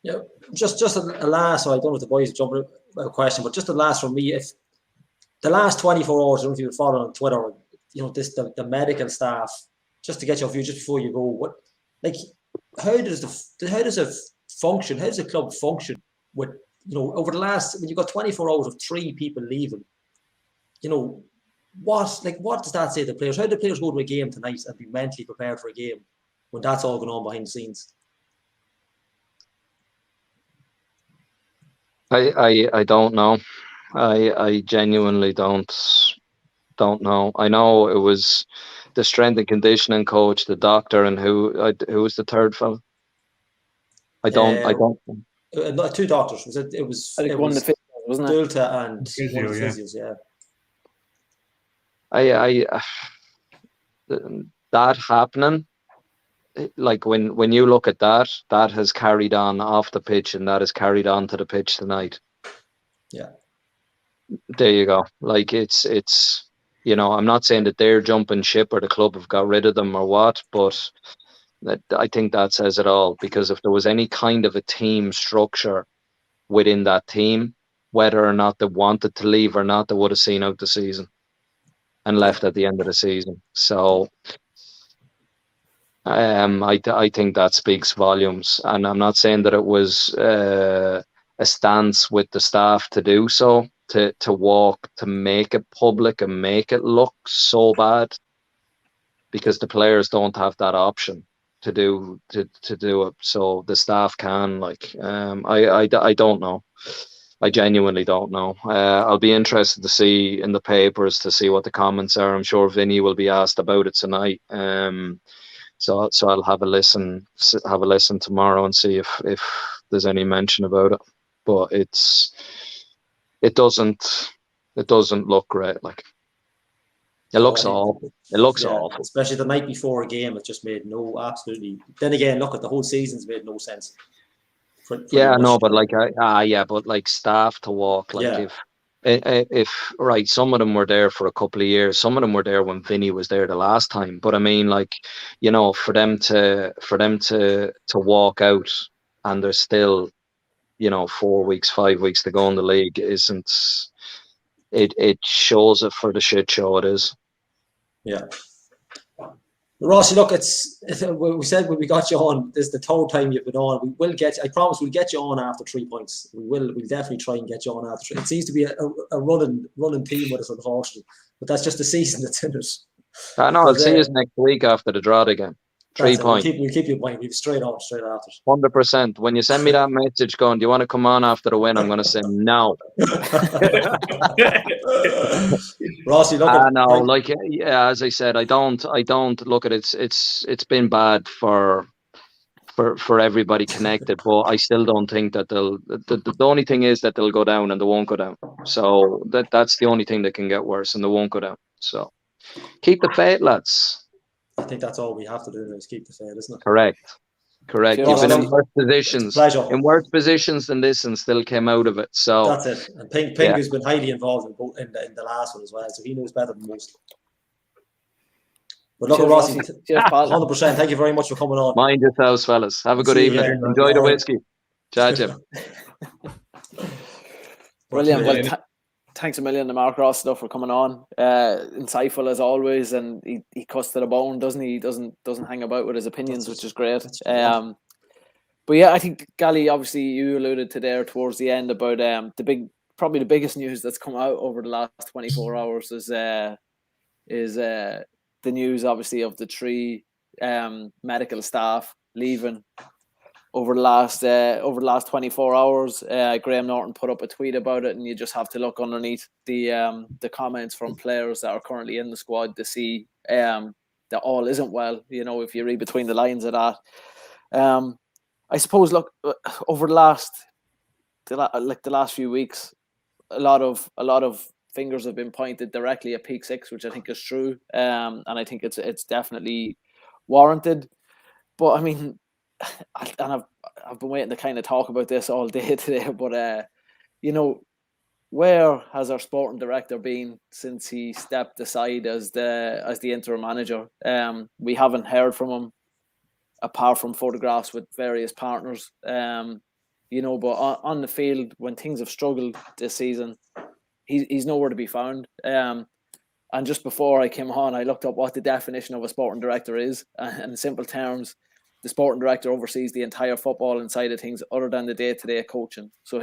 Yeah, just a last. So I don't know if the boys jump a question, but just the last from me. If the last 24 hours, I don't know if you follow on Twitter, the medical staff, just to get your view just before you go. How does it function? How does the club function with over the last, when you got 24 hours of 3 people leaving? What does that say to the players? How do the players go to a game tonight and be mentally prepared for a game when that's all going on behind the scenes? I don't know. I genuinely don't know. I know it was the strength and conditioning coach, the doctor, and who was the third fellow? I don't. 2 doctors. It was one of the physios, wasn't it? Delta and Physio, one of the physios. That happening, like when you look at that has carried on off the pitch, and that has carried on to the pitch tonight. Yeah. There you go. Like it's I'm not saying that they're jumping ship or the club have got rid of them or what, but I think that says it all, because if there was any kind of a team structure within that team, whether or not they wanted to leave or not, they would have seen out the season and left at the end of the season. So I think that speaks volumes, and I'm not saying that it was a stance with the staff to do so, to walk, to make it public and make it look so bad, because the players don't have that option to do it. So the staff can, I don't know. I genuinely don't know. I'll be interested to see in the papers to see what the comments are. I'm sure Vinny will be asked about it tonight. So I'll have a listen tomorrow and see if there's any mention about it. But it doesn't look great. Like, it looks awful. It looks awful. Especially the night before a game, it just made absolutely. Then again, look at the whole season's made no sense. But staff to walk, if right, some of them were there for a couple of years, some of them were there when Vinny was there the last time. But I mean, for them to walk out and there's still 4 weeks, 5 weeks to go in the league, it shows it for the shit show it is. Yeah. Rossi, look, we said when we got you on, this is the third time you've been on. I promise we'll get you on after 3 points. We'll definitely try and get you on after 3. It seems to be a running theme with us, unfortunately. But that's just the season that's in it. I know, I'll see us next week after the draw again. 3 points. We'll keep you in mind. We'll straight after. 100%. When you send me that message going, do you want to come on after the win? I'm going to say no. Rossi, look. As I said, I don't look at it. It's been bad for everybody connected, but I still don't think that the only thing is that they'll go down and they won't go down. So that's the only thing that can get worse, and they won't go down. So keep the faith, lads. I think that's all we have to do is keep the faith, isn't it? Correct. You've been in worse positions. Pleasure. In worse positions than this, and still came out of it. So that's it. And Pingu's been highly involved in the last one as well, so he knows better than most. But look, Rossi, 100%. Thank you very much for coming on. Mind yourselves, fellas. Have a good evening. Enjoy the whiskey. Ciao, Jim. Brilliant. Well, thanks a million to Mark Rossiter for coming on. Insightful as always, and he cuts to the bone, doesn't he? He doesn't hang about with his opinions, which is great. But yeah, I think, Gally, obviously you alluded to there towards the end about probably the biggest news that's come out over the last 24 hours is the news, obviously, of the 3 medical staff leaving over the last 24 hours. Graham Norton put up a tweet about it, and you just have to look underneath the comments from players that are currently in the squad to see that all isn't well. If you read between the lines of that, I suppose. Look, over the last few weeks, a lot of fingers have been pointed directly at Peak 6, which I think is true, and I think it's definitely warranted. But I mean, and I've been waiting to kind of talk about this all day today. But you know, where has our sporting director been since he stepped aside as the interim manager? We haven't heard from him apart from photographs with various partners. You know, but on the field, when things have struggled this season, he's nowhere to be found. And just before I came on, I looked up what the definition of a sporting director is. And in simple terms, the sporting director oversees the entire football side of things other than the day-to-day coaching. So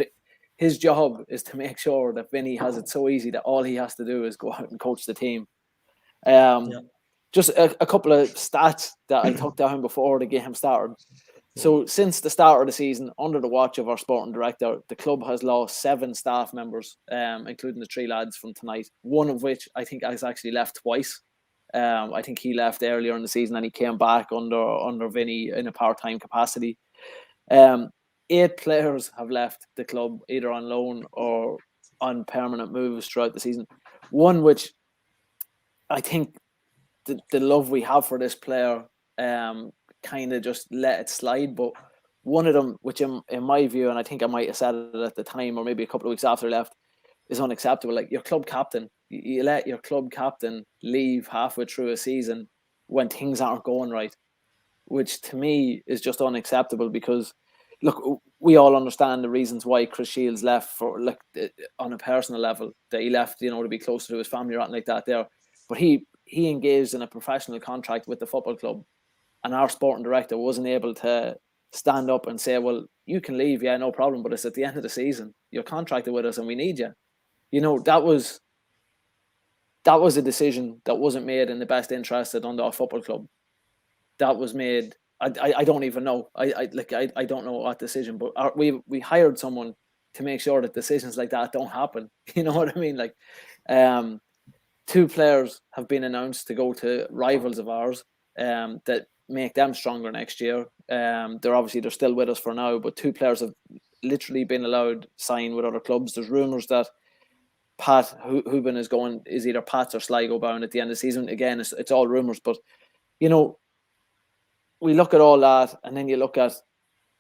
his job is to make sure that Vinny has it so easy that all he has to do is go out and coach the team. Just a couple of stats that I took down before the game started. So since the start of the season, under the watch of our sporting director, the club has lost 7 staff members, including the 3 lads from tonight, one of which I think has actually left twice. I think he left earlier in the season and he came back under Vinny in a part-time capacity. 8 players have left the club either on loan or on permanent moves throughout the season. One which I think the love we have for this player kind of just let it slide. But one of them, which in my view, and I think I might have said it at the time or maybe a couple of weeks after he left, is unacceptable. Like your club captain, you let your club captain leave halfway through a season when things aren't going right, which to me is just unacceptable. Because look, we all understand the reasons why Chris Shields left, for like on a personal level, that he left, you know, to be closer to his family or anything like that there. But he engaged in a professional contract with the football club, and our sporting director wasn't able to stand up and say, well, you can leave, yeah, no problem, but it's at the end of the season. You're contracted with us and we need you. You know, that was a decision that wasn't made in the best interest of Dundalk Football Club. That was made, I don't even know. I don't know what decision, but we hired someone to make sure that decisions like that don't happen. You know what I mean? Like, 2 players have been announced to go to rivals of ours that make them stronger next year. They're still with us for now, but 2 players have literally been allowed sign with other clubs. There's rumours that Pat Hubin is either Pats or Sligo bound at the end of the season. Again, it's all rumours, but you know, we look at all that, and then you look at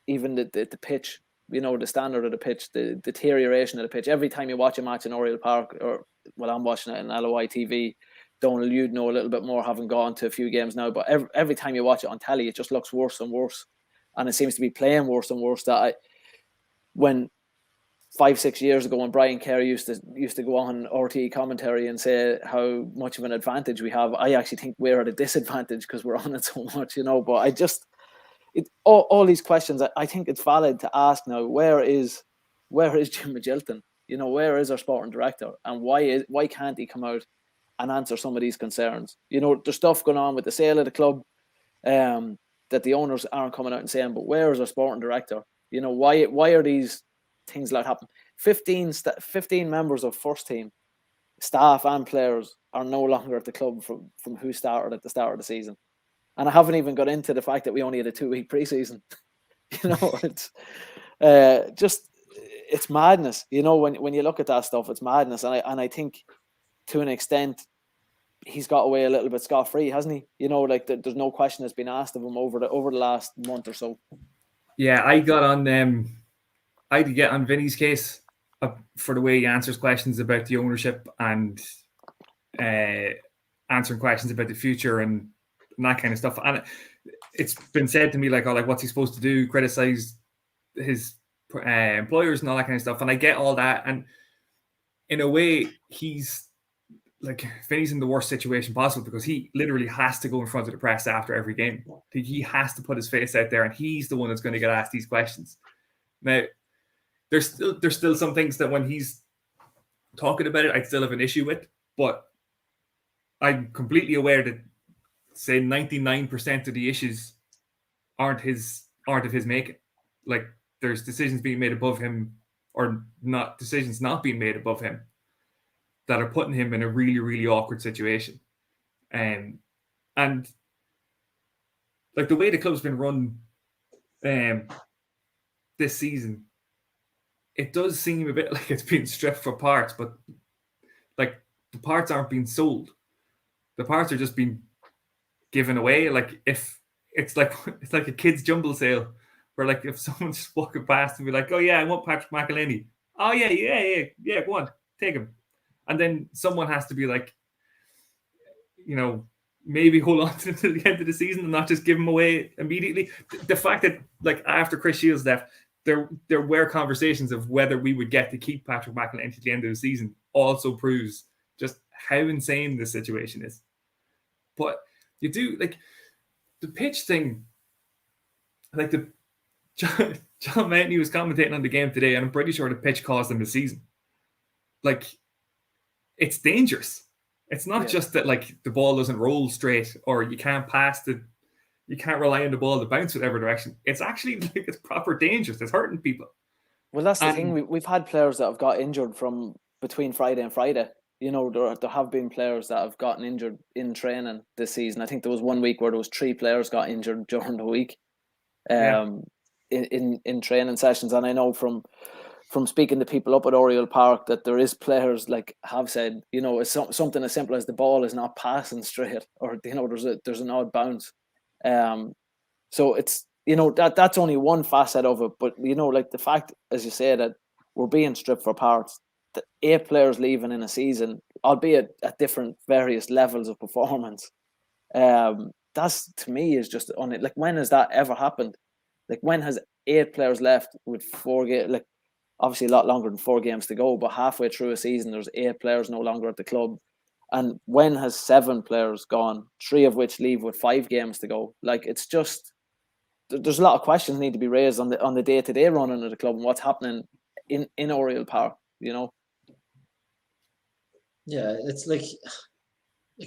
even the pitch. You know, the standard of the pitch, the deterioration of the pitch. Every time you watch a match in Oriel Park, or I'm watching it in LOI TV, Donald, you'd know a little bit more, having gone to a few games now, but every time you watch it on telly, it just looks worse and worse, and it seems to be playing worse and worse. When 5-6 years ago, when Brian Carey used to go on RTE commentary and say how much of an advantage we have, I actually think we're at a disadvantage because we're on it so much, you know. But all these questions, I think it's valid to ask now. Where is Jim Magilton? You know, where is our sporting director, and why can't he come out and answer some of these concerns? You know, there's stuff going on with the sale of the club that the owners aren't coming out and saying. But where is our sporting director? You know, why are these things like happen? 15 members of first team staff and players are no longer at the club from who started at the start of the season. And I haven't even got into the fact that we only had a 2-week preseason. You know, it's madness. You know, when you look at that stuff, it's madness. And I think to an extent, he's got away a little bit scot-free, hasn't he? You know, like there's no question that's been asked of him over the last month or so. Yeah, I got on I had to get on Vinny's case for the way he answers questions about the ownership and answering questions about the future and that kind of stuff. And it's been said to me like, what's he supposed to do? Criticize his employers and all that kind of stuff. And I get all that. And in a way, he's like, Vinny's in the worst situation possible because he literally has to go in front of the press after every game. He has to put his face out there, and he's the one that's going to get asked these questions. Now, there's still some things that when he's talking about it, I still have an issue with, but I'm completely aware that, say, 99% of the issues aren't of his making. Like, there's decisions being made above him, or not decisions not being made above him, that are putting him in a really, really awkward situation. And like the way the club's been run this season, it does seem a bit like it's being stripped for parts, but like the parts aren't being sold. The parts are just being given away. Like if it's like a kid's jumble sale where like if someone's just walking past and be like, oh yeah, I want Patrick McElhinney. Oh yeah, go on, take him. And then someone has to be like, maybe hold on to the end of the season and not just give him away immediately. The fact that like after Chris Shields left, there were conversations of whether we would get to keep Patrick McElhinney to the end of the season also proves just how insane this situation is. But you do like the pitch thing, like the John Mountney was commentating on the game today, and I'm pretty sure the pitch caused them the season. Like, it's dangerous. It's not just that like the ball doesn't roll straight or you can't you can't rely on the ball to bounce whatever direction. It's actually like it's proper dangerous. It's hurting people. Well, that's the thing. We've had players that have got injured from between Friday and Friday. There have been players that have gotten injured in training this season. I think there was 1 week where there was 3 players got injured during the week, in training sessions. And I know from speaking to people up at Oriel Park that there is players like have said, it's something as simple as the ball is not passing straight, or there's an odd bounce. So it's that's only one facet of it, but like the fact, as you say, that we're being stripped for parts. The 8 players leaving in a season, albeit at different various levels of performance. That's to me is just on it. Like, when has that ever happened? Like, when has 8 players left with 4 games? Like, obviously a lot longer than 4 games to go, but halfway through a season, there's 8 players no longer at the club. And when has 7 players gone, 3 of which leave with 5 games to go? Like, it's just, there's a lot of questions need to be raised on the day-to-day running of the club and what's happening in Oriel Park, Yeah, it's like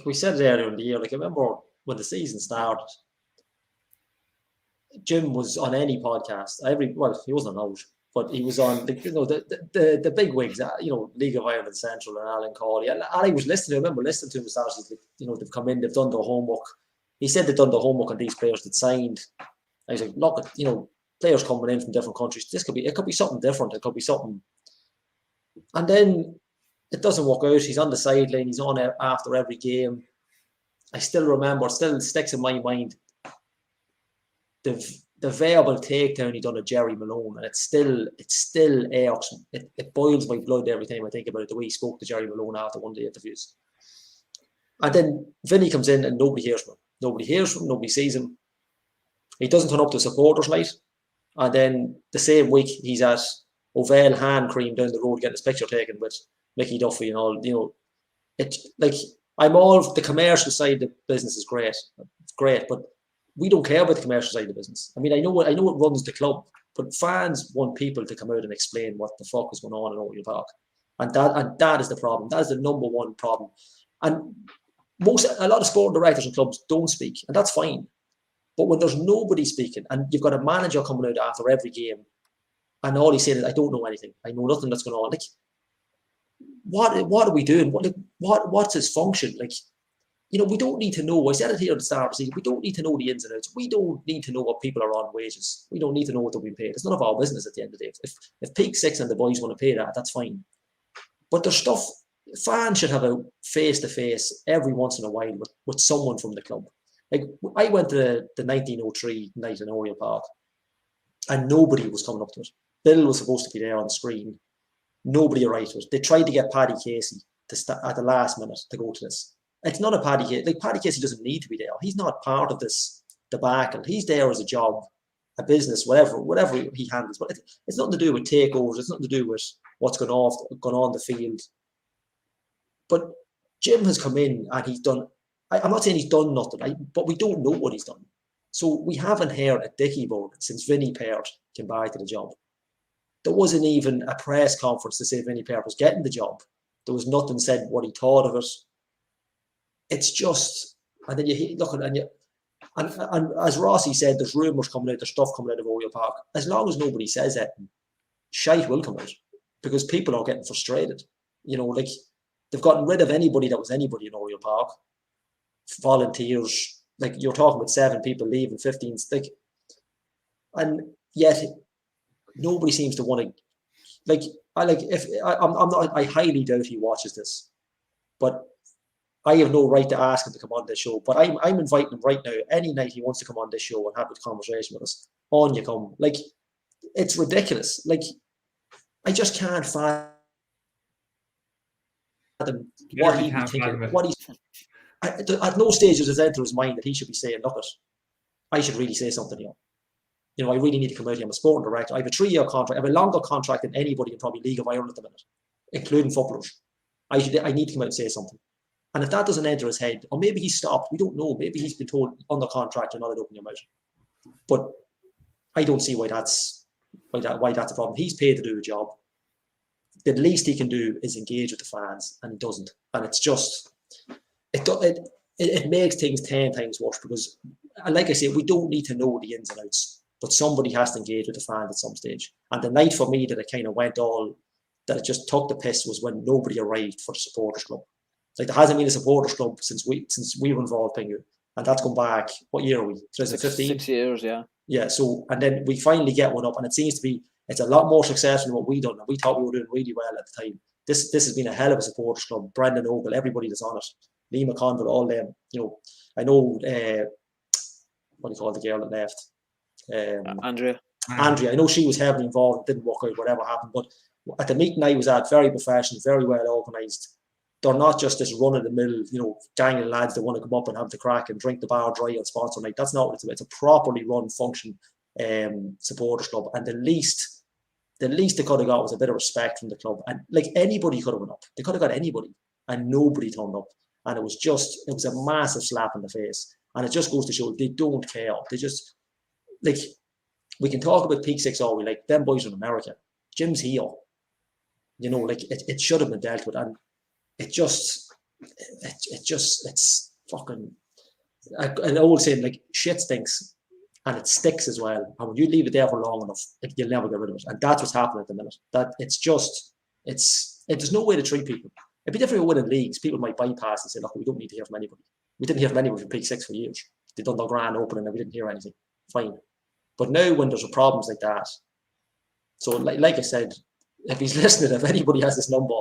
we said earlier in the year, like I remember when the season started, Jim was on any podcast. He wasn't out, but he was on the big wigs, League of Ireland Central and Alan Cawley. And I was listening. I remember listening to him as they've come in, they've done their homework. He said they've done their homework on these players that signed. I was like, look, players coming in from different countries. It could be something different. It could be something. And then it doesn't work out. He's on the sideline. He's on after every game. I still remember. It still sticks in my mind. The verbal takedown he done at Jerry Malone, and it still irks me. It boils my blood every time I think about it. The way he spoke to Jerry Malone after one of the interviews. And then Vinny comes in and nobody hears from him. Nobody sees him. He doesn't turn up to supporters night. And then the same week he's at Ovale Hand Cream down the road getting his picture taken with Mickey Duffy and all. It's like, I'm all the commercial side of the business is great. It's great, but we don't care about the commercial side of the business. I mean, I know it runs the club, but fans want people to come out and explain what the fuck is going on in Oriel Park. And that is the problem. That is the number one problem. And a lot of sporting directors and clubs don't speak, and that's fine. But when there's nobody speaking, and you've got a manager coming out after every game, and all he's saying is, I don't know anything. I know nothing that's going on. Like, what are we doing? What's his function? Like, we don't need to know. I said it here at the start of the season. We don't need to know the ins and outs. We don't need to know what people are on wages. We don't need to know what they're being paid. It's none of our business at the end of the day. If Peak Six and the boys want to pay that, that's fine. But there's stuff, fans should have a face-to-face every once in a while with someone from the club. Like, I went to the 1903 night in Oriel Park, and nobody was coming up to it. Bill was supposed to be there on the screen. Nobody arrived to it. They tried to get Paddy Casey at the last minute to go to this. It's not a Paddy Casey. Like, Paddy Casey doesn't need to be there. He's not part of this debacle. He's there as a job, a business, whatever he handles. But it's nothing to do with takeovers. It's nothing to do with what's gone on the field. But Jim has come in and he's done. I'm not saying he's done nothing, but we don't know what he's done. So we haven't heard a dicky about it since Vinnie Peart came back to the job. There wasn't even a press conference to say Vinnie Peart was getting the job. There was nothing said what he thought of it. It's just, and then you look at it, and as Rossi said, there's rumours coming out, there's stuff coming out of Oriel Park. As long as nobody says it, shite will come out because people are getting frustrated. Like, they've gotten rid of anybody that was anybody in Oriel Park. Volunteers, like, you're talking about 7 people leaving, 15 stick, and yet nobody seems to want to. I highly doubt he watches this, but I have no right to ask him to come on this show, but I'm inviting him right now. Any night he wants to come on this show and have a conversation with us, on you come. Like, it's ridiculous. Like, I just can't fathom what he'd be thinking. At no stage does it enter his mind that he should be saying, look, I should really say something here. You know, I really need to come out here. I'm a sporting director. I have a 3-year contract. I have a longer contract than anybody in probably League of Ireland at the minute, including footballers. I need to come out and say something. And if that doesn't enter his head, or maybe he's stopped, we don't know. Maybe he's been told under contract you're not allowed to open your mouth. But I don't see why that's a problem. He's paid to do a job. The least he can do is engage with the fans, and he doesn't. And it's just it makes things 10 times worse because, like I said, we don't need to know the ins and outs, but somebody has to engage with the fans at some stage. And the night for me that it kind of that it just took the piss was when nobody arrived for the supporters club. Like, there hasn't been a supporters club since we were involved, Pingu, and that's gone back. What year are we? 2015. 6 years, yeah. Yeah. So, and then we finally get one up, and it seems to be it's a lot more successful than what we done. And we thought we were doing really well at the time. This has been a hell of a supporters club. Brendan Ogle, everybody that's on it, Lee McConville, all them. You know, I know what do you call the girl that left? Andrea. I know she was heavily involved. It didn't work out. Whatever happened, but at the meeting I was at, very professional, very well organised. They're not just this run-of-the-mill, you know, gang of lads that want to come up and have the crack and drink the bar dry on sponsor night. That's not what it's about. It's a properly run function supporters club, and the least they could have got was a bit of respect from the club. And like, anybody could have went up. They could have got anybody, and nobody turned up. And it was a massive slap in the face. And it just goes to show they don't care. They just, like, we can talk about Peak Six all we like. Them boys are in America. Jim's here. You know, like, it should have been dealt with. And it's fucking an old saying, like, shit stinks and it sticks as well. And when you leave it there for long enough, you'll never get rid of it. And that's what's happening at the minute. That there's no way to treat people. It'd be different with winning leagues. People might bypass and say, look, we don't need to hear from anybody. We didn't hear from anybody from Peak Six for years. They done their grand opening and we didn't hear anything. Fine. But now when there's problems like that, so like I said, if he's listening, if anybody has this number,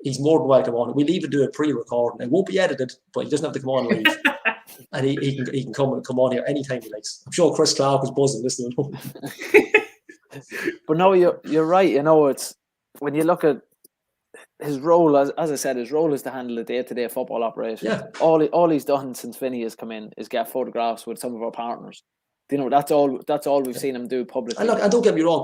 he's more than welcome on it. We'll even do a pre-recording. It won't be edited, but he doesn't have to come on live. And he can come on here anytime he likes. I'm sure Chris Clark was buzzing listening. But no, you're right. You know, it's when you look at his role, as I said, his role is to handle the day-to-day football operation. Yeah. All he's done since Finney has come in is get photographs with some of our partners. You know, that's all we've seen him do publicly. And look, and don't get me wrong,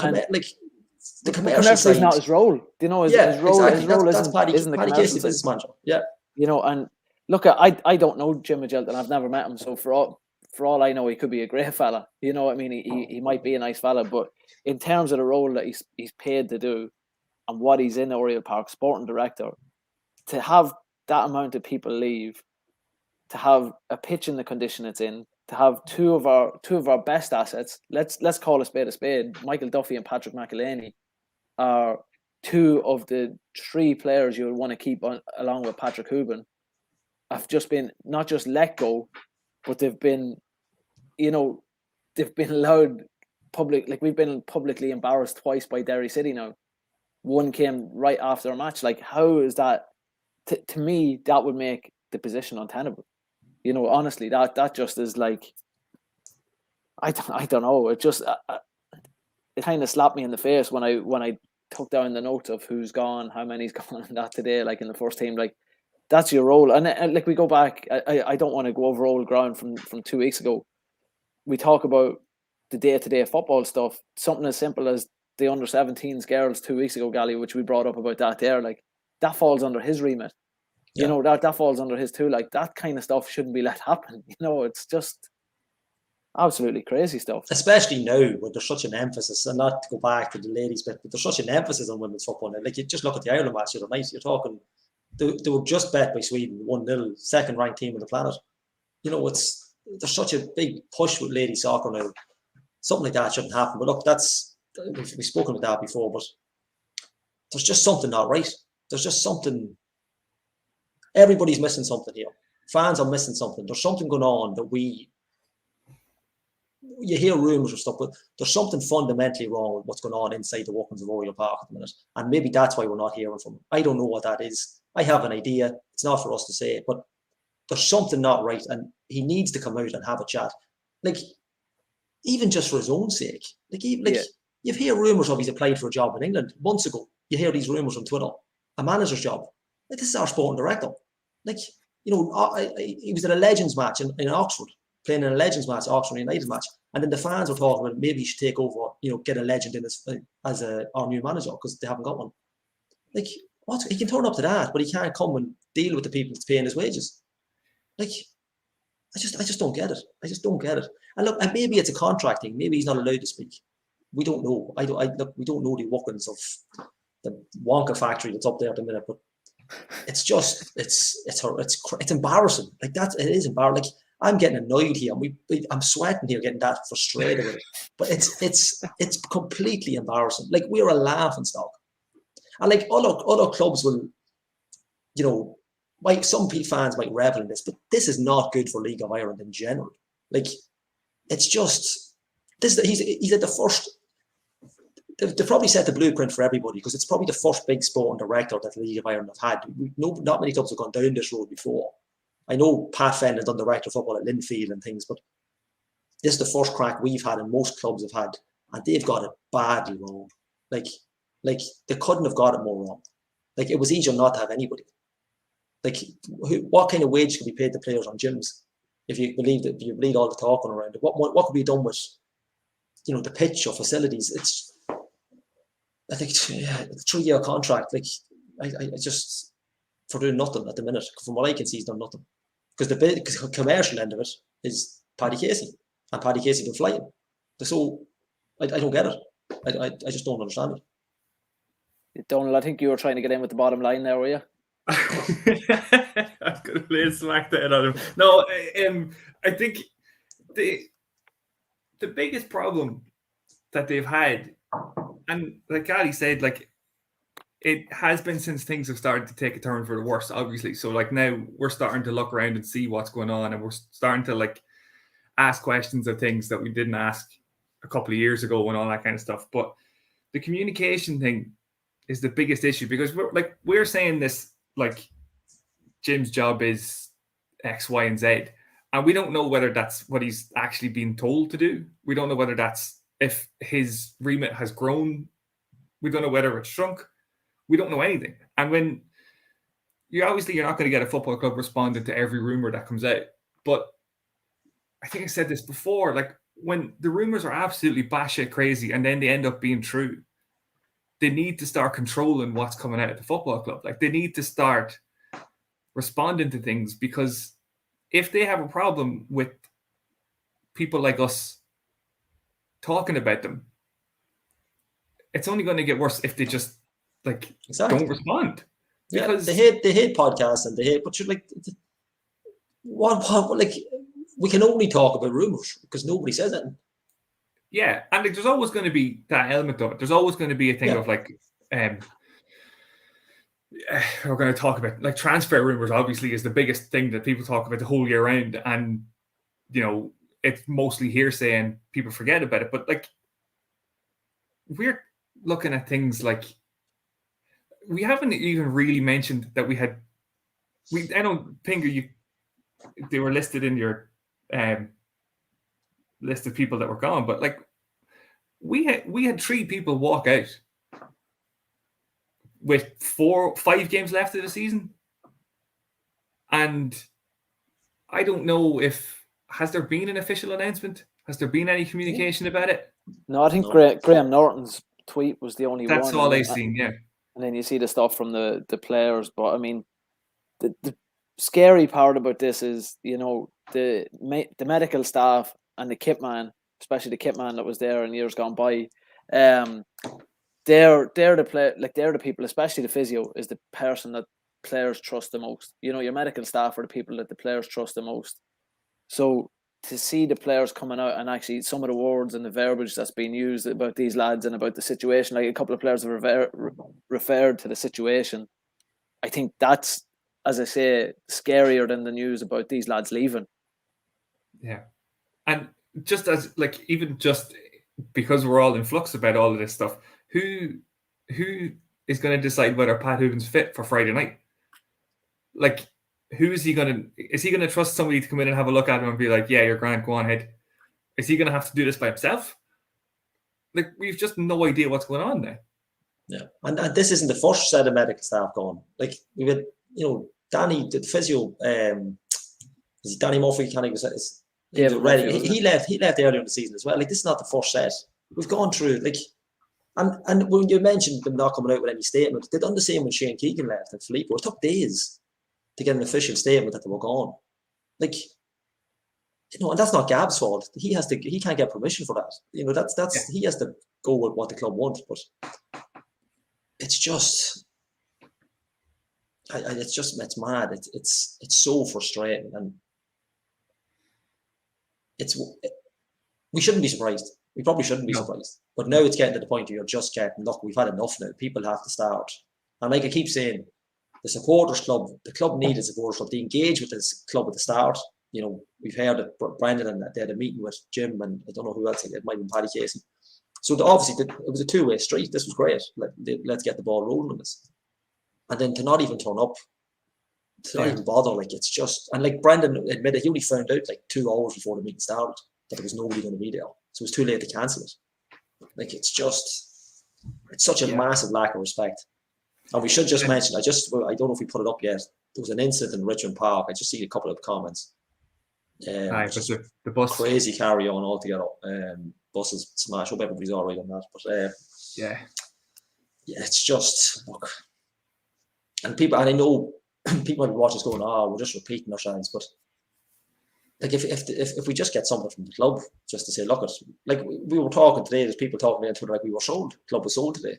the commercial side is not his role. Do you know, his role? Exactly. His role that's Paddy commercial business manager. Yeah. You know, and look, I don't know Jim Magilton. I've never met him, so for all I know, he could be a great fella. You know what I mean? He might be a nice fella, but in terms of the role that he's paid to do and what he's in Oriel Park, sporting director, to have that amount of people leave, to have a pitch in the condition it's in, to have two of our best assets, let's call a spade, Michael Duffy and Patrick McElhaney are two of the three players you would want to keep on, along with Patrick Hooban, have just been not just let go, but they've been allowed public, like, we've been publicly embarrassed twice by Derry City now. One came right after a match. Like, how is that? To me, that would make the position untenable. You know, honestly, that just is like, I don't know. It just it kind of slapped me in the face when I took down the notes of who's gone, how many's gone, and that today, like in the first team, like that's your role. And like we go back, I don't want to go over old ground from 2 weeks ago. We talk about the day-to-day football stuff. Something as simple as the under-17s girls 2 weeks ago, Gally, which we brought up about that there, like that falls under his remit. You know, that falls under his too. Like, that kind of stuff shouldn't be let happen. You know, it's just absolutely crazy stuff. Especially now, when there's such an emphasis, and not to go back to the ladies bit, but there's such an emphasis on women's football. Like, you just look at the Ireland match the other night, you're talking, they were just bet by Sweden, 1-0, second-ranked team on the planet. You know, there's such a big push with ladies soccer now. Something like that shouldn't happen. But look, we've spoken about that before, but there's just something not right. There's just something. Everybody's missing something here. Fans are missing something. There's something going on that you hear rumours of stuff, but there's something fundamentally wrong with what's going on inside the workings of Oriel Park at the minute. And maybe that's why we're not hearing from them. I don't know what that is. I have an idea. It's not for us to say, but there's something not right, and he needs to come out and have a chat. Like, even just for his own sake. Like, you've heard rumours of he's applied for a job in England months ago. You hear these rumours on Twitter, a manager's job. Like, this is our sporting director. Like, you know, he was at a Legends match in Oxford, playing in a Legends match, Oxford United match, and then the fans were talking about maybe he should take over, you know, get a legend in as our new manager because they haven't got one. Like, what? He can turn up to that, but he can't come and deal with the people paying his wages. Like, I just don't get it. I just don't get it. And look, and maybe it's a contract thing. Maybe he's not allowed to speak. We don't know. Look, we don't know the workings of the Wonka factory that's up there at the minute. But it's just, it's embarrassing. Like, it is embarrassing. Like, I'm getting annoyed here. I'm sweating here, getting that frustrated with it. But it's completely embarrassing. Like, we're a laughing stock. And like other clubs will, you know, some fans might revel in this, but this is not good for League of Ireland in general. Like, it's just this. He's at the first. They probably set the blueprint for everybody because it's probably the first big sporting director that the League of Ireland have had. Not many clubs have gone down this road before. I know Pat Fenn has done director of football at Linfield and things, but this is the first crack we've had, and most clubs have had, and they've got it badly wrong. Like they couldn't have got it more wrong. Like, it was easier not to have anybody. Like, what kind of wage could be paid to players on gyms? If you believe all the talking around it, what could be done with, you know, the pitch or facilities? I think, yeah, a 3-year contract. Like, I just, for doing nothing at the minute, from what I can see, he's done nothing. Because the commercial end of it is Paddy Casey, and Paddy Casey been flying. So I don't get it. I just don't understand it. Donald, I think you were trying to get in with the bottom line there, were you? I'm gonna play smack that on him. No, I think the biggest problem that they've had, and like Ali said, like, it has been since things have started to take a turn for the worse, obviously. So like now we're starting to look around and see what's going on, and we're starting to like ask questions of things that we didn't ask a couple of years ago and all that kind of stuff. But the communication thing is the biggest issue, because we're saying this like Jim's job is X, Y, and Z, and we don't know whether that's what he's actually been told to do. We don't know whether that's, if his remit has grown. We don't know whether it's shrunk. We don't know anything. And when you're not going to get a football club responding to every rumor that comes out. But I think I said this before, like, when the rumors are absolutely batshit crazy and then they end up being true, they need to start controlling what's coming out of the football club. Like, they need to start responding to things, because if they have a problem with people like us talking about them, it's only going to get worse if they just don't respond. Because they hate podcasts, and they hate, but you're like, what like, we can only talk about rumors because nobody says it. Yeah, and there's always going to be that element of it. There's always going to be a thing of like, we're going to talk about like transfer rumors. Obviously, is the biggest thing that people talk about the whole year round, and you know, it's mostly hearsay and people forget about it. But like, we're looking at things like, we haven't even really mentioned that I don't think they were listed in your list of people that were gone, but like, we had 3 people walk out with 5 games left of the season, and I don't know has there been an official announcement? Has there been any communication about it? No, I think Graham Norton's tweet was the only one. That's all I've seen, yeah. And then you see the stuff from the players. But I mean, the scary part about this is, you know, the medical staff and the kit man, especially the kit man that was there in years gone by. They're the people, especially the physio, is the person that players trust the most. You know, your medical staff are the people that the players trust the most. So to see the players coming out and actually some of the words and the verbiage that's being used about these lads and about the situation, like a couple of players have referred to the situation, I think that's, as I say, scarier than the news about these lads leaving. Yeah. And just as, like, even just because we're all in flux about all of this stuff, who is going to decide whether Pat Hooven's fit for Friday night? Like, is he gonna trust somebody to come in and have a look at him and be like, yeah, you're grand, go on ahead? Is he gonna have to do this by himself? Like, we've just no idea what's going on there. Yeah, and this isn't the first set of medical staff gone. Like, we had, Danny, the physio, is it Danny Murphy? He left earlier in the season as well. Like, this is not the first set. We've gone through, like, and when you mentioned them not coming out with any statement, they done the same when Shane Keegan left and Filippo. It took days to get an official statement that they were gone. Like, and that's not Gab's fault. He can't get permission for that. He has to go with what the club wants. But it's just, it's mad. It's so frustrating, and we shouldn't be surprised. We probably shouldn't be surprised. But now it's getting to the point where you're just getting, look, we've had enough now. People have to start. And like I keep saying, the supporters club, the club needed a supporters club. They engage with this club at the start. We've heard that Brendan and they had a meeting with Jim and I don't know who else. It might have been Paddy Casey. So obviously it was a two-way street. This was great. Let's get the ball rolling on this. And then to not even turn up, to not even bother, like, it's just, and like Brendan admitted, he only found out like 2 hours before the meeting started that there was nobody going to be there. So it was too late to cancel it. Like, it's such a massive lack of respect. And we should just mention, I don't know if we put it up yet, there was an incident in Richmond Park. I just see a couple of comments. The bus. Crazy carry on altogether. Buses smash. Hope everybody's all right on that. But it's just, look. And I know people might be watching this going, we're just repeating ourselves. But like, if we just get something from the club just to say, look, like we were talking today, there's people talking on Twitter like we were sold. The club was sold today.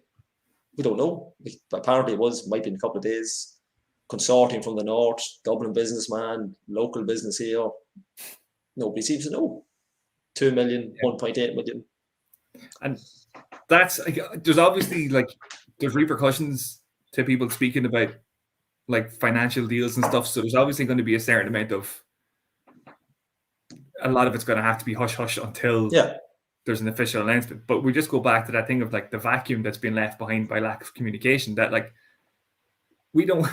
We don't know. Apparently it might be in a couple of days. Consortium from the north, Dublin businessman, local business here. Nobody seems to know. 2 million, 1.8 million. And that's, there's obviously, there's repercussions to people speaking about like financial deals and stuff. So there's obviously going to be a certain amount of, a lot of it's going to have to be hush hush until there's an official announcement. But we just go back to that thing of like the vacuum that's been left behind by lack of communication, that like we don't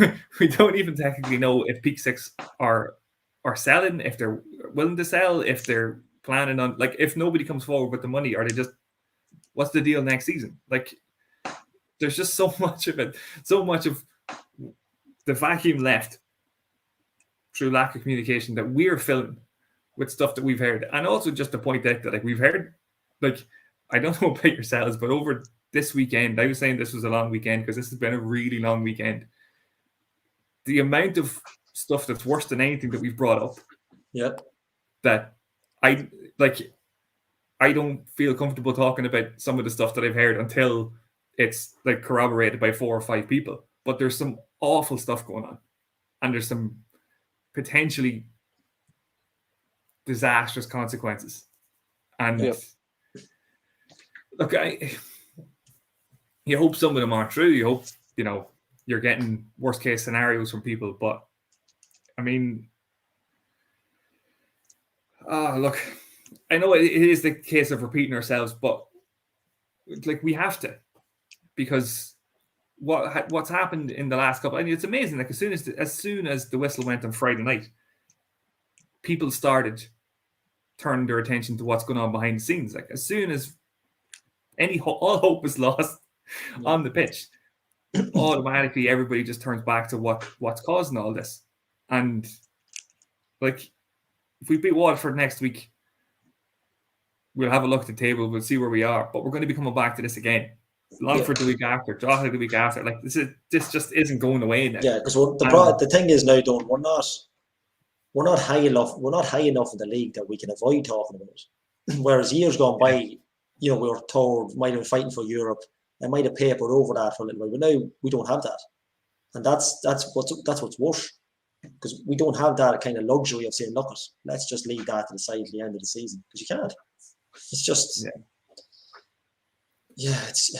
even technically know if Peak Six are selling, if they're willing to sell, if they're planning on, like, if nobody comes forward with the money, are they just, what's the deal next season? Like, there's just so much of it, so much of the vacuum left through lack of communication that we're filling with stuff that we've heard. And also just to point out that, like, we've heard, like, I don't know about yourselves, but over this weekend, I was saying this was a long weekend because this has been a really long weekend. The amount of stuff that's worse than anything that we've brought up, that I don't feel comfortable talking about some of the stuff that I've heard until it's like corroborated by 4 or 5 people. But there's some awful stuff going on, and there's some potentially disastrous consequences. And look, you hope some of them aren't true. You hope, you're getting worst case scenarios from people. But I mean, look, I know it is the case of repeating ourselves, but like, we have to, because what's happened in the last couple, I mean, it's amazing. Like, as soon as the whistle went on Friday night, people started turning their attention to what's going on behind the scenes. Like, as soon as all hope was lost on the pitch, automatically everybody just turns back to what's causing all this. And like, if we beat Waterford next week, we'll have a look at the table, we'll see where we are, but we're going to be coming back to this again. Longford the week after, Drogheda the week after. Like, this just isn't going away now. Yeah, because the thing is now, Don, we're not high enough. We're not high enough in the league that we can avoid talking about it. Whereas years gone by, we were told might have been fighting for Europe and might have papered over that for a little while. But now we don't have that, and that's what's worse, because we don't have that kind of luxury of saying, look, let's just leave that to the side at the end of the season, because you can't. It's just it's,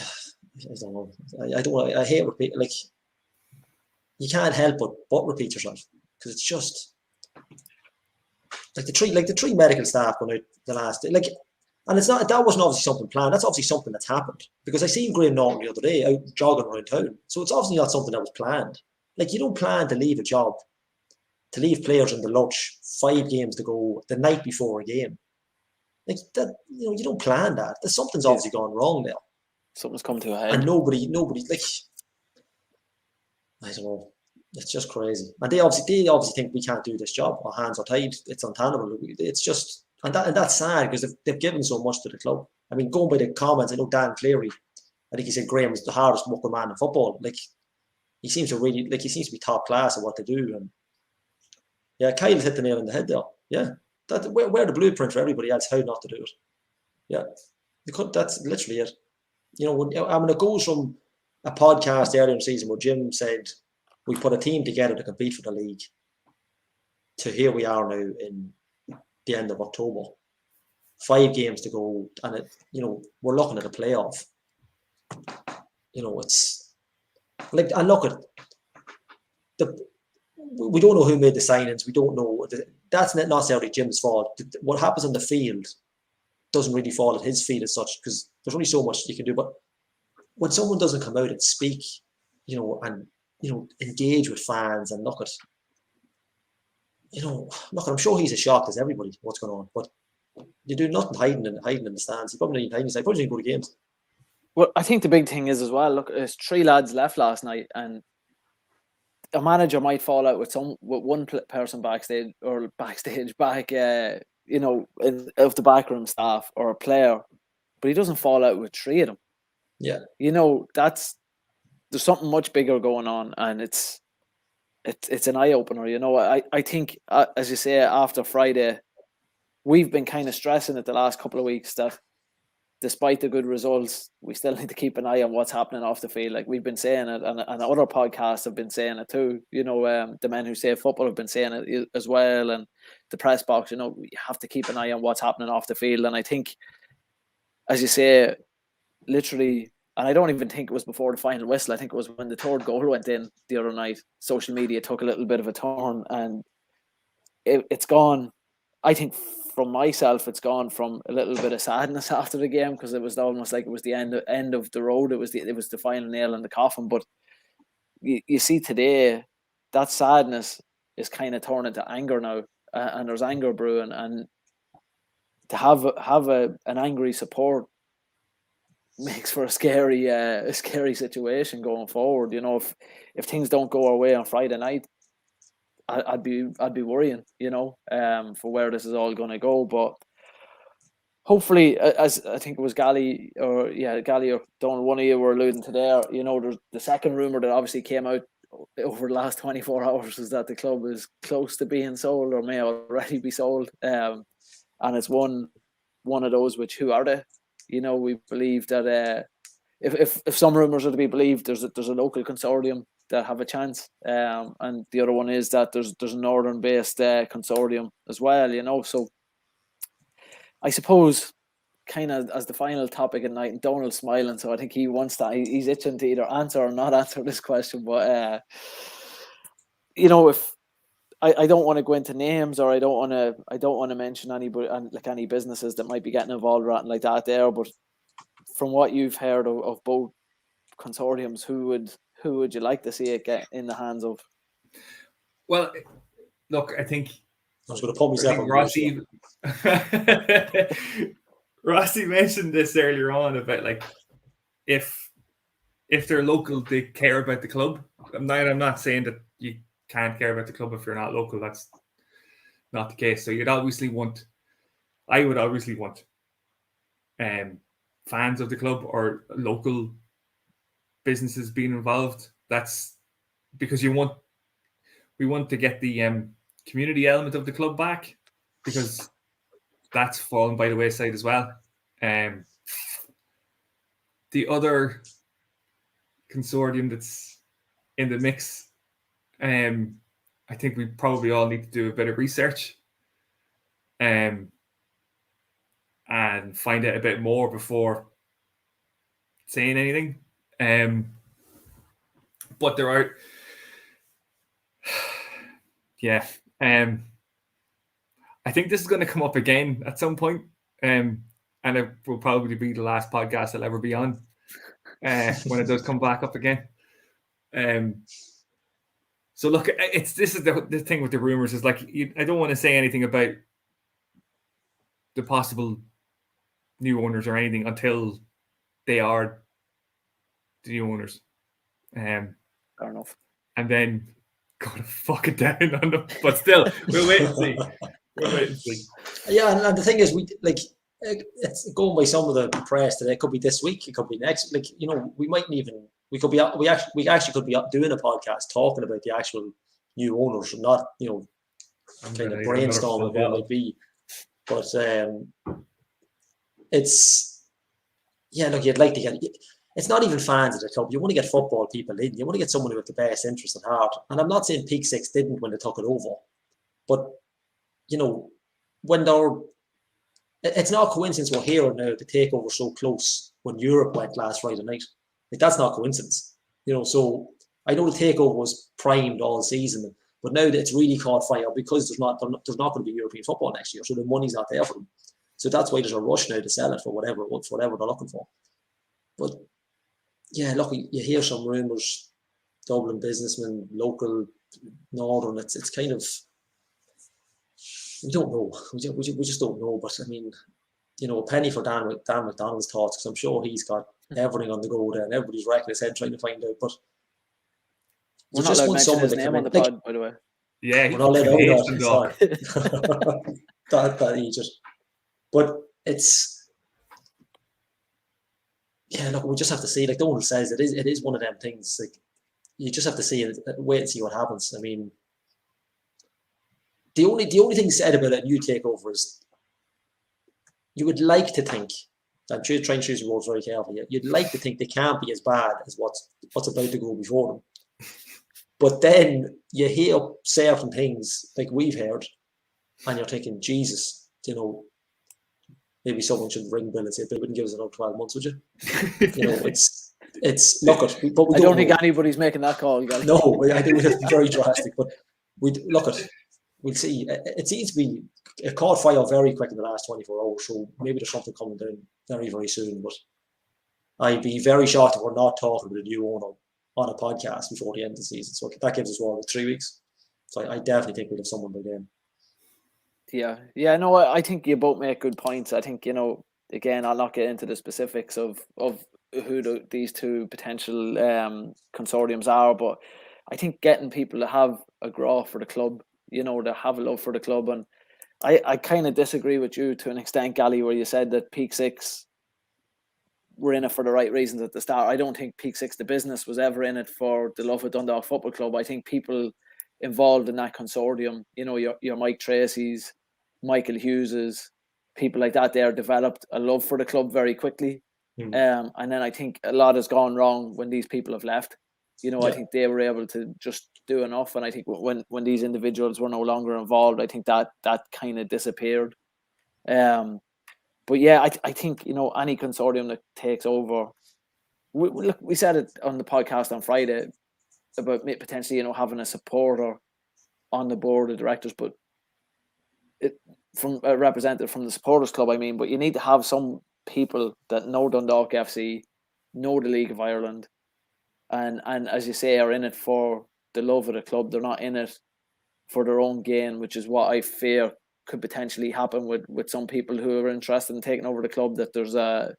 I don't know. I hate repeat. Like, you can't help but repeat yourself, because it's just like the three medical staff going out the last day. Like, and it's not, that wasn't obviously something planned. That's obviously something that's happened, because I seen Graham Norton the other day out jogging around town. So it's obviously not something that was planned. Like, you don't plan to leave a job to leave players in the lurch 5 games to go the night before a game. Like that, you don't plan that. There's something's obviously gone wrong there. Something's come to a head. And nobody, like, I don't know. It's just crazy. And they obviously think we can't do this job. Our hands are tied. It's untenable. It's just, and that's sad because they've given so much to the club. I mean, going by the comments, I know Dan Cleary, I think he said Graham was the hardest working man in football. Like, he seems to be top class at what they do. And yeah, Kyle hit the nail on the head there. Yeah, we're the blueprint for everybody else how not to do it. Yeah, that's literally it. It goes from a podcast earlier in the season where Jim said we put a team together to compete for the league to here we are now in the end of October. 5 games to go, and we're looking at a playoff. It's like, and look at we don't know who made the signings. We don't know. That's not necessarily Jim's fault. What happens on the field doesn't really fall at his feet as such, because there's only so much you can do. But when someone doesn't come out and speak, and engage with fans and look at, I'm sure he's as shocked as everybody what's going on. But you do nothing hiding in the stands. You probably not hiding. You probably didn't go to games. Well, I think the big thing is as well. Look, there's 3 lads left last night, and a manager might fall out with one person backstage back, of the backroom staff or a player, but he doesn't fall out with 3 of them. Yeah, there's something much bigger going on, and it's an eye opener. I think, as you say, after Friday, we've been kind of stressing it the last couple of weeks that despite the good results, we still need to keep an eye on what's happening off the field. Like we've been saying it, and other podcasts have been saying it too. The Men Who Save Football have been saying it as well, and the press box. We have to keep an eye on what's happening off the field. And I think, as you say, literally, and I don't even think it was before the final whistle. I think it was when the 3rd goal went in the other night. Social media took a little bit of a turn, and it's gone. I think, from myself, it's gone from a little bit of sadness after the game, because it was almost like it was the end of the road. It was the final nail in the coffin. But you see today, that sadness is kind of turned into anger now, and there's anger brewing. And to have an angry support makes for a scary situation going forward. If things don't go our way on Friday night, I'd be worrying, for where this is all going to go. But hopefully, as I think it was Gally or Donald, one of you were alluding to there, there's the second rumour that obviously came out over the last 24 hours is that the club is close to being sold or may already be sold. And it's one of those which, who are they? We believe that if some rumours are to be believed, there's a local consortium that have a chance, and the other one is that there's a northern-based consortium as well. So I suppose, kind of as the final topic at night, and Donald's smiling, so I think he wants that. He's itching to either answer or not answer this question. But if I don't want to go into names, or I don't want to mention anybody, like any businesses that might be getting involved or anything like that there. But from what you've heard of both consortiums, who would you like to see it get in the hands of? Well, look, I think I was going to pull myself on Rossi mentioned this earlier on about, like, if they're local, they care about the club. I'm not saying that you can't care about the club if you're not local. That's not the case. So I would obviously want fans of the club or local businesses being involved. That's because we want to get the community element of the club back, because that's fallen by the wayside as well. The other consortium that's in the mix, I think we probably all need to do a bit of research and find out a bit more before saying anything. But there are, I think this is going to come up again at some point, and it will probably be the last podcast I'll ever be on when it does come back up again. So look, this is the thing with the rumors is like I don't want to say anything about the possible new owners or anything until they are the new owners. Fair enough. And then go to fuck it down on them. But still, we'll wait and see. We'll wait and see. Yeah, and the thing is, it's going by some of the press today. It could be this week. It could be next. Like, you know, we mightn't even. We actually could be doing a podcast talking about the actual new owners, and not, you know, kind of brainstorming who it might be. But it's, yeah. Look, you'd like to get. It's not even fans of the club. You want to get football people in. You want to get someone with the best interest at heart. And I'm not saying Peak Six didn't when they took it over, but you know, when it's not a coincidence we're here now. The takeover so close when Europe went last Friday night. Like, that's not coincidence, you know. So I know the takeover was primed all season, but now that it's really caught fire because there's not going to be European football next year, so the money's not there for them. So that's why there's a rush now to sell it for whatever they're looking for. But yeah, look, you hear some rumours, Dublin businessmen, local, northern. It's kind of, we don't know. We just don't know. But I mean, you know, a penny for Dan McDonald's thoughts, because I'm sure he's got everything on the go there, and everybody's racking his head trying to find out. But we're not allowed to mention his name on the pod, by the way. Yeah, we're not allowed to know that Egypt. But it's, yeah, look, we just have to see. Like Donald says, it is one of them things. Like, you just have to see it, wait and see what happens. I mean, the only thing said about a new takeover is you would like to think, I'm trying to choose your words very carefully, you'd like to think they can't be as bad as what's about to go before them. But then you hear certain things like we've heard, and you're thinking, Jesus, you know, maybe someone should ring Bill and say, Bill, wouldn't give us another 12 months, would you? You know, it's look at. But I don't think anybody's making that call. No, I think it's very drastic. But we look at. We'll see. It seems to be, it caught fire very quick in the last 24 hours. So maybe there's something coming down very, very soon. But I'd be very shocked if we're not talking with a new owner on a podcast before the end of the season. So that gives us 3 weeks. So I definitely think we'll have someone by then. Yeah. No, I think you both make good points. I think, you know, again, I'll not get into the specifics of who these two potential consortiums are, but I think getting people to have a grow for the club, you know, to have a love for the club. And I kind of disagree with you to an extent, Gally, where you said that Peak Six were in it for the right reasons at the start. I don't think Peak Six, the business, was ever in it for the love of Dundalk Football Club. I think people involved in that consortium, you know, your Mike Tracy's, Michael Hughes's, people like that there developed a love for the club very quickly. And then I think a lot has gone wrong when these people have left. You know, I think they were able to just do enough. And I think when these individuals were no longer involved, I think that kind of disappeared. But yeah, I think, you know, any consortium that takes over, we said it on the podcast on Friday about potentially, you know, having a supporter on the board of directors, but from a representative from the supporters club, I mean, but you need to have some people that know Dundalk FC, know the League of Ireland, and as you say, are in it for the love of the club. They're not in it for their own gain, which is what I fear could potentially happen with some people who are interested in taking over the club, that there's a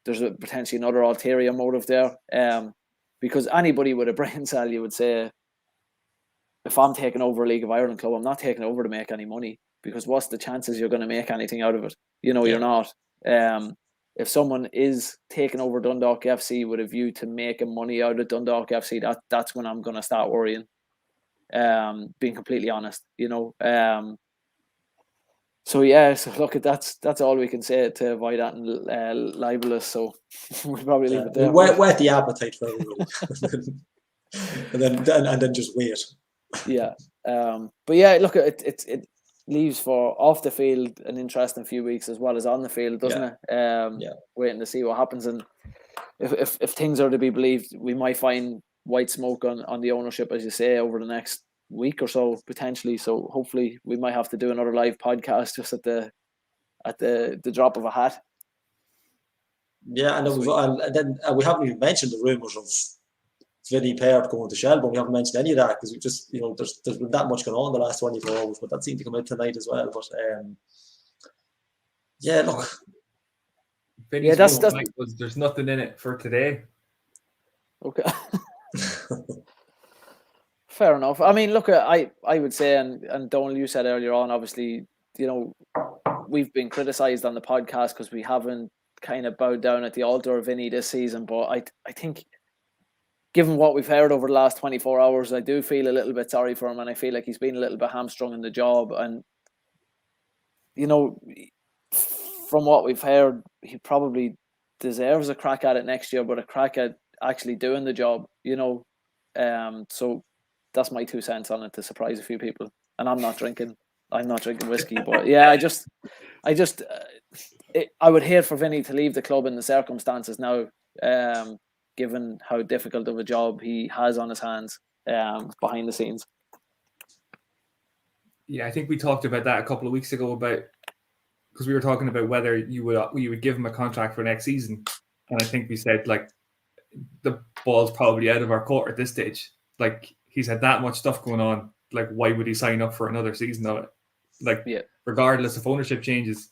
potentially another ulterior motive there. Because anybody with a brain cell, you would say, if I'm taking over a League of Ireland club, I'm not taking over to make any money, because what's the chances you're going to make anything out of it? You know, you're not. If someone is taking over Dundalk FC with a view to making money out of Dundalk FC, that's when I'm going to start worrying. Being completely honest, you know. So look, that's all we can say to avoid that libelous. So we'll probably leave it there. Whet the appetite for everybody, and then just wait. Yeah, but yeah, look, it leaves for off the field an interesting few weeks as well as on the field, doesn't it? Waiting to see what happens, and if things are to be believed, we might find white smoke on the ownership, as you say, over the next week or so potentially. So hopefully we might have to do another live podcast just at the drop of a hat. Yeah, and then we haven't even mentioned the rumours of Vinny Peart going to Shelbourne. We haven't mentioned any of that because we just, there's been that much going on in the last 24 hours, but that seemed to come out tonight as well. But yeah, look. Vinny's was there's nothing in it for today. Okay. Fair enough. I mean, look, I would say, and Donald, you said earlier on, obviously, we've been criticised on the podcast because we haven't kind of bowed down at the altar of Vinny this season. But I think, given what we've heard over the last 24 hours, I do feel a little bit sorry for him, and I feel like he's been a little bit hamstrung in the job. And, from what we've heard, he probably deserves a crack at it next year, but a crack at actually doing the job, So that's my 2 cents on it, to surprise a few people. And I'm not drinking whiskey, but yeah, I would hate for Vinny to leave the club in the circumstances now, given how difficult of a job he has on his hands behind the scenes. Yeah, I think we talked about that a couple of weeks ago because we were talking about whether you would give him a contract for next season, and I think we said like the ball's probably out of our court at this stage. Like, he's had that much stuff going on. Like, why would he sign up for another season of it? Like, regardless of ownership changes,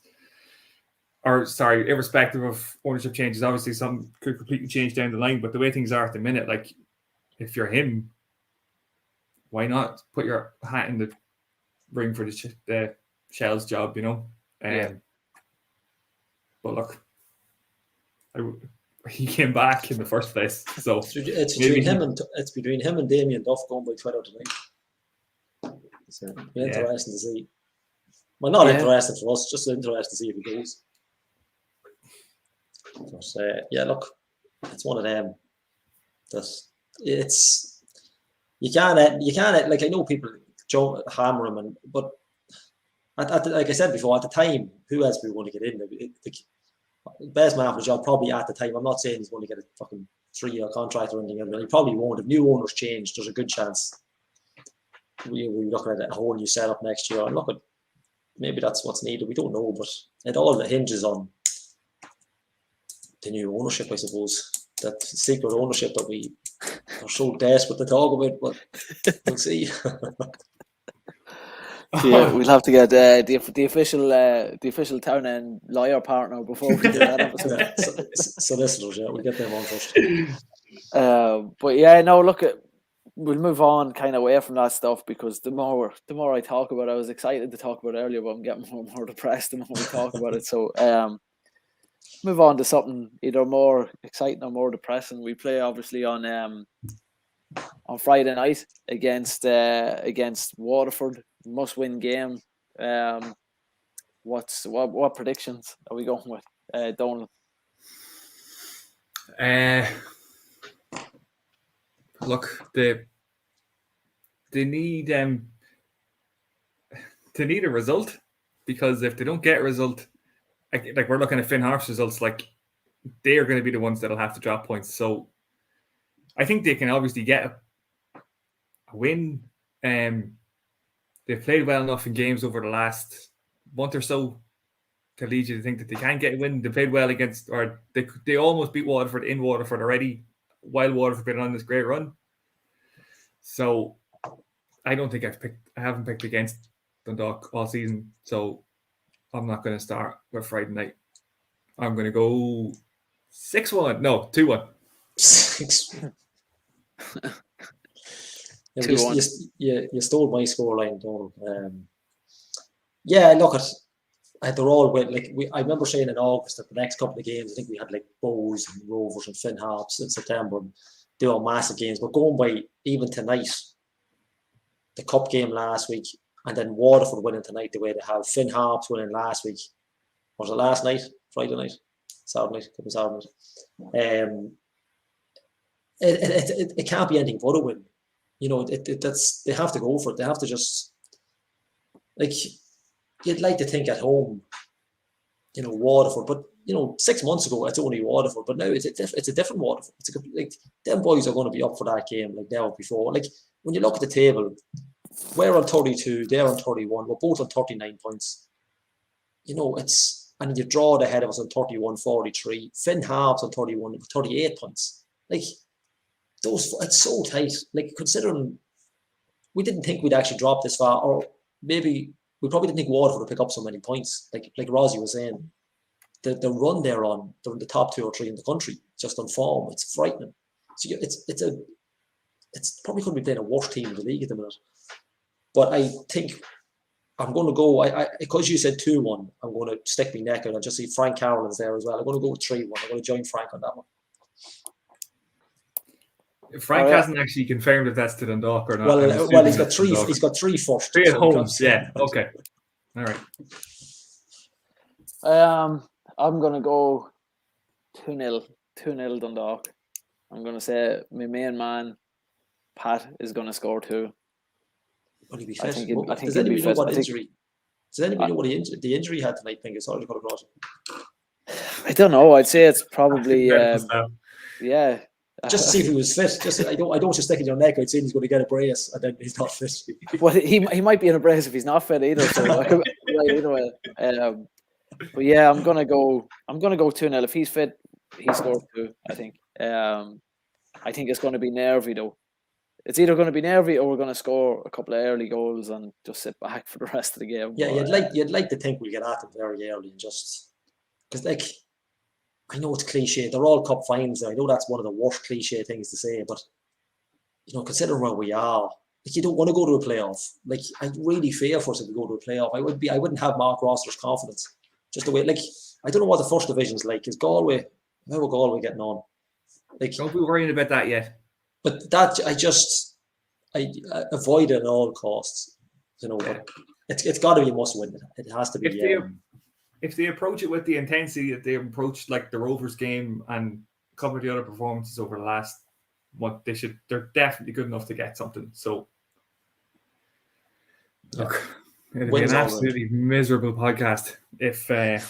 irrespective of ownership changes, obviously some could completely change down the line. But the way things are at the minute, like, if you're him, why not put your hat in the ring for the Shell's job, But look, he came back in the first place, so it's between him and Damien Duff going by Twitter tonight. So interesting to see. Well, not interesting for us, just interesting to see if he goes. But look, it's one of them. You can't like, I know people hammer him, but like I said before, at the time, who else we want to get in? The best man for the job probably at the time. I'm not saying he's going to get a fucking 3-year contract or anything, but he probably won't. If new owners change, there's a good chance we're looking at a whole new setup next year. And look, maybe that's what's needed. We don't know, but it all hinges on the new ownership, I suppose. That secret ownership that we are so desperate to talk about, but we'll see. Yeah, we'll have to get the official town end lawyer partner before we do that episode. Solicitors, we'll get them on first. But yeah, no, look, we'll move on kind of away from that stuff, because the more I talk about it, I was excited to talk about it earlier, but I'm getting more and more depressed the more we talk about it. So move on to something either more exciting or more depressing. We play obviously on Friday night against Waterford. Must-win game. What predictions are we going with, Donald? Look, they need a result, because if they don't get a result, like we're looking at Finn Harp's results, like they are going to be the ones that'll have to drop points. So I think they can obviously get a win. They've played well enough in games over the last month or so to lead you to think that they can get a win. They played well they almost beat Waterford in Waterford already, while Waterford been on this great run. So I don't think I haven't picked against Dundalk all season, so I'm not going to start with Friday night. I'm going to go 6-1. No, 2-1. 6-1. You stole my scoreline, Donald. Look at they're all with, like, I remember saying in August that the next couple of games, I think we had like Bows and Rovers and Finn Harps in September. They were massive games, but going by even tonight, the cup game last week, and then Waterford winning tonight the way they have, Finn Harps winning last week. Was it last night? Friday night? Saturday night? Couple of Saturday night. It can't be anything but a win. That's, they have to go for it. They have to just, like, you'd like to think at home, Waterford, but 6 months ago it's only Waterford, but now it's a different Waterford. It's like, them boys are going to be up for that game like never before. Like, when you look at the table, we're on 32, they're on 31, we're both on 39 points. And you draw the head of us on 31, 43. Finn Harps on 31, 38 points. Like, it's so tight. Like, considering we didn't think we'd actually drop this far, or maybe we probably didn't think Waterford would pick up so many points. Like Rosie was saying, the run they're on, they're in the top 2 or 3 in the country, just on form. It's frightening. So it's probably couldn't be playing a worse team in the league at the minute. But I think I'm going to go, because you said 2-1, I'm going to stick my neck out and just see Frank Carroll's there as well. I'm going to go with 3-1. I'm going to join Frank on that one. Frank hasn't actually confirmed if that's to Dundalk or not. Well, he's got 3. He's got 3 first. 3 at home. Yeah. Okay. All right. I'm going to go 2-0. 2-0 Dundalk. I'm going to say my main man, Pat, is going to score 2. Will he be fit? Does anybody know what injury? Does anybody know what the injury he had tonight? I think it's hard to put across. I don't know. I'd say it's probably yeah. Just to see if he was fit. I don't just stick in your neck. I'd say he's going to get a brace and then he's not fit. Well, he might be in a brace if he's not fit either. So right either way. But yeah, I'm gonna go 2-0. If he's fit, he scores 2. I think. I think it's going to be nervy though. It's either going to be nervy or we're going to score a couple of early goals and just sit back for the rest of the game. Yeah, but, you'd like to think we'll get at them very early and just because I know it's cliche. They're all cup finals. I know that's one of the worst cliche things to say, but considering where we are, you don't want to go to a playoff. I really fear for us if we go to a playoff. I wouldn't have Mark Rossiter's confidence. Just the way, I don't know what the first division's like. Is Galway? How are Galway getting on? Don't be worrying about that yet. But that I avoid it at all costs. But it's got to be a must win. It has to be. If they approach it with the intensity that they approached the Rovers game and a couple of the other performances over the last month, they're definitely good enough to get something. So look, it'd be an absolutely miserable podcast if they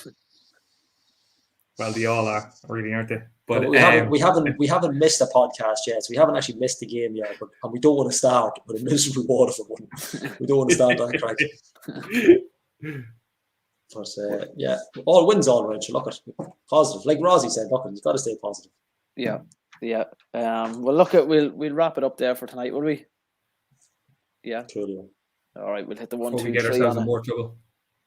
all are, really, aren't they? But we haven't missed a podcast yet. So we haven't actually missed the game yet, and we don't want to start with a miserable Waterford one. We don't want to start that crack. But yeah, all wins all right. Look at positive, like Rosie said. Look, you've got to stay positive. Yeah. Well, we'll wrap it up there for tonight, will we? Yeah. Truly. All right, we'll hit the 1, 2, 3. We get ourselves in more trouble.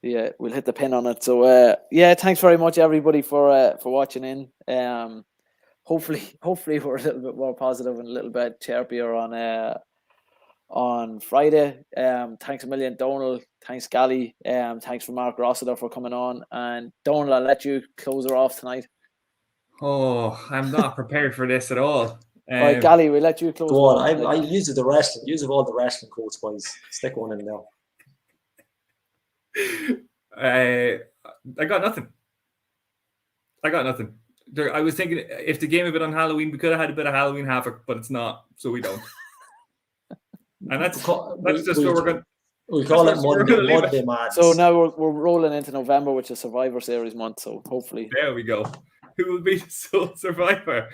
Yeah, we'll hit the pin on it. So thanks very much everybody for watching in. Hopefully we're a little bit more positive and a little bit chirpier on Friday. Thanks a million, Donal. Thanks, Gally. Thanks for Mark Rossiter for coming on. And Donal, I'll let you close her off tonight. Oh, I'm not prepared for this at all. All right, Gally, we'll let you close. Go on. I use the wrestling. Use of all the wrestling quotes, boys. Stick one in now. I got nothing. I was thinking if the game had been on Halloween, we could have had a bit of Halloween havoc, but it's not, so we don't. And that's just where we're going. We call it Monday Madness. So now we're rolling into November, which is Survivor Series month. So hopefully, there we go. Who will be the sole survivor?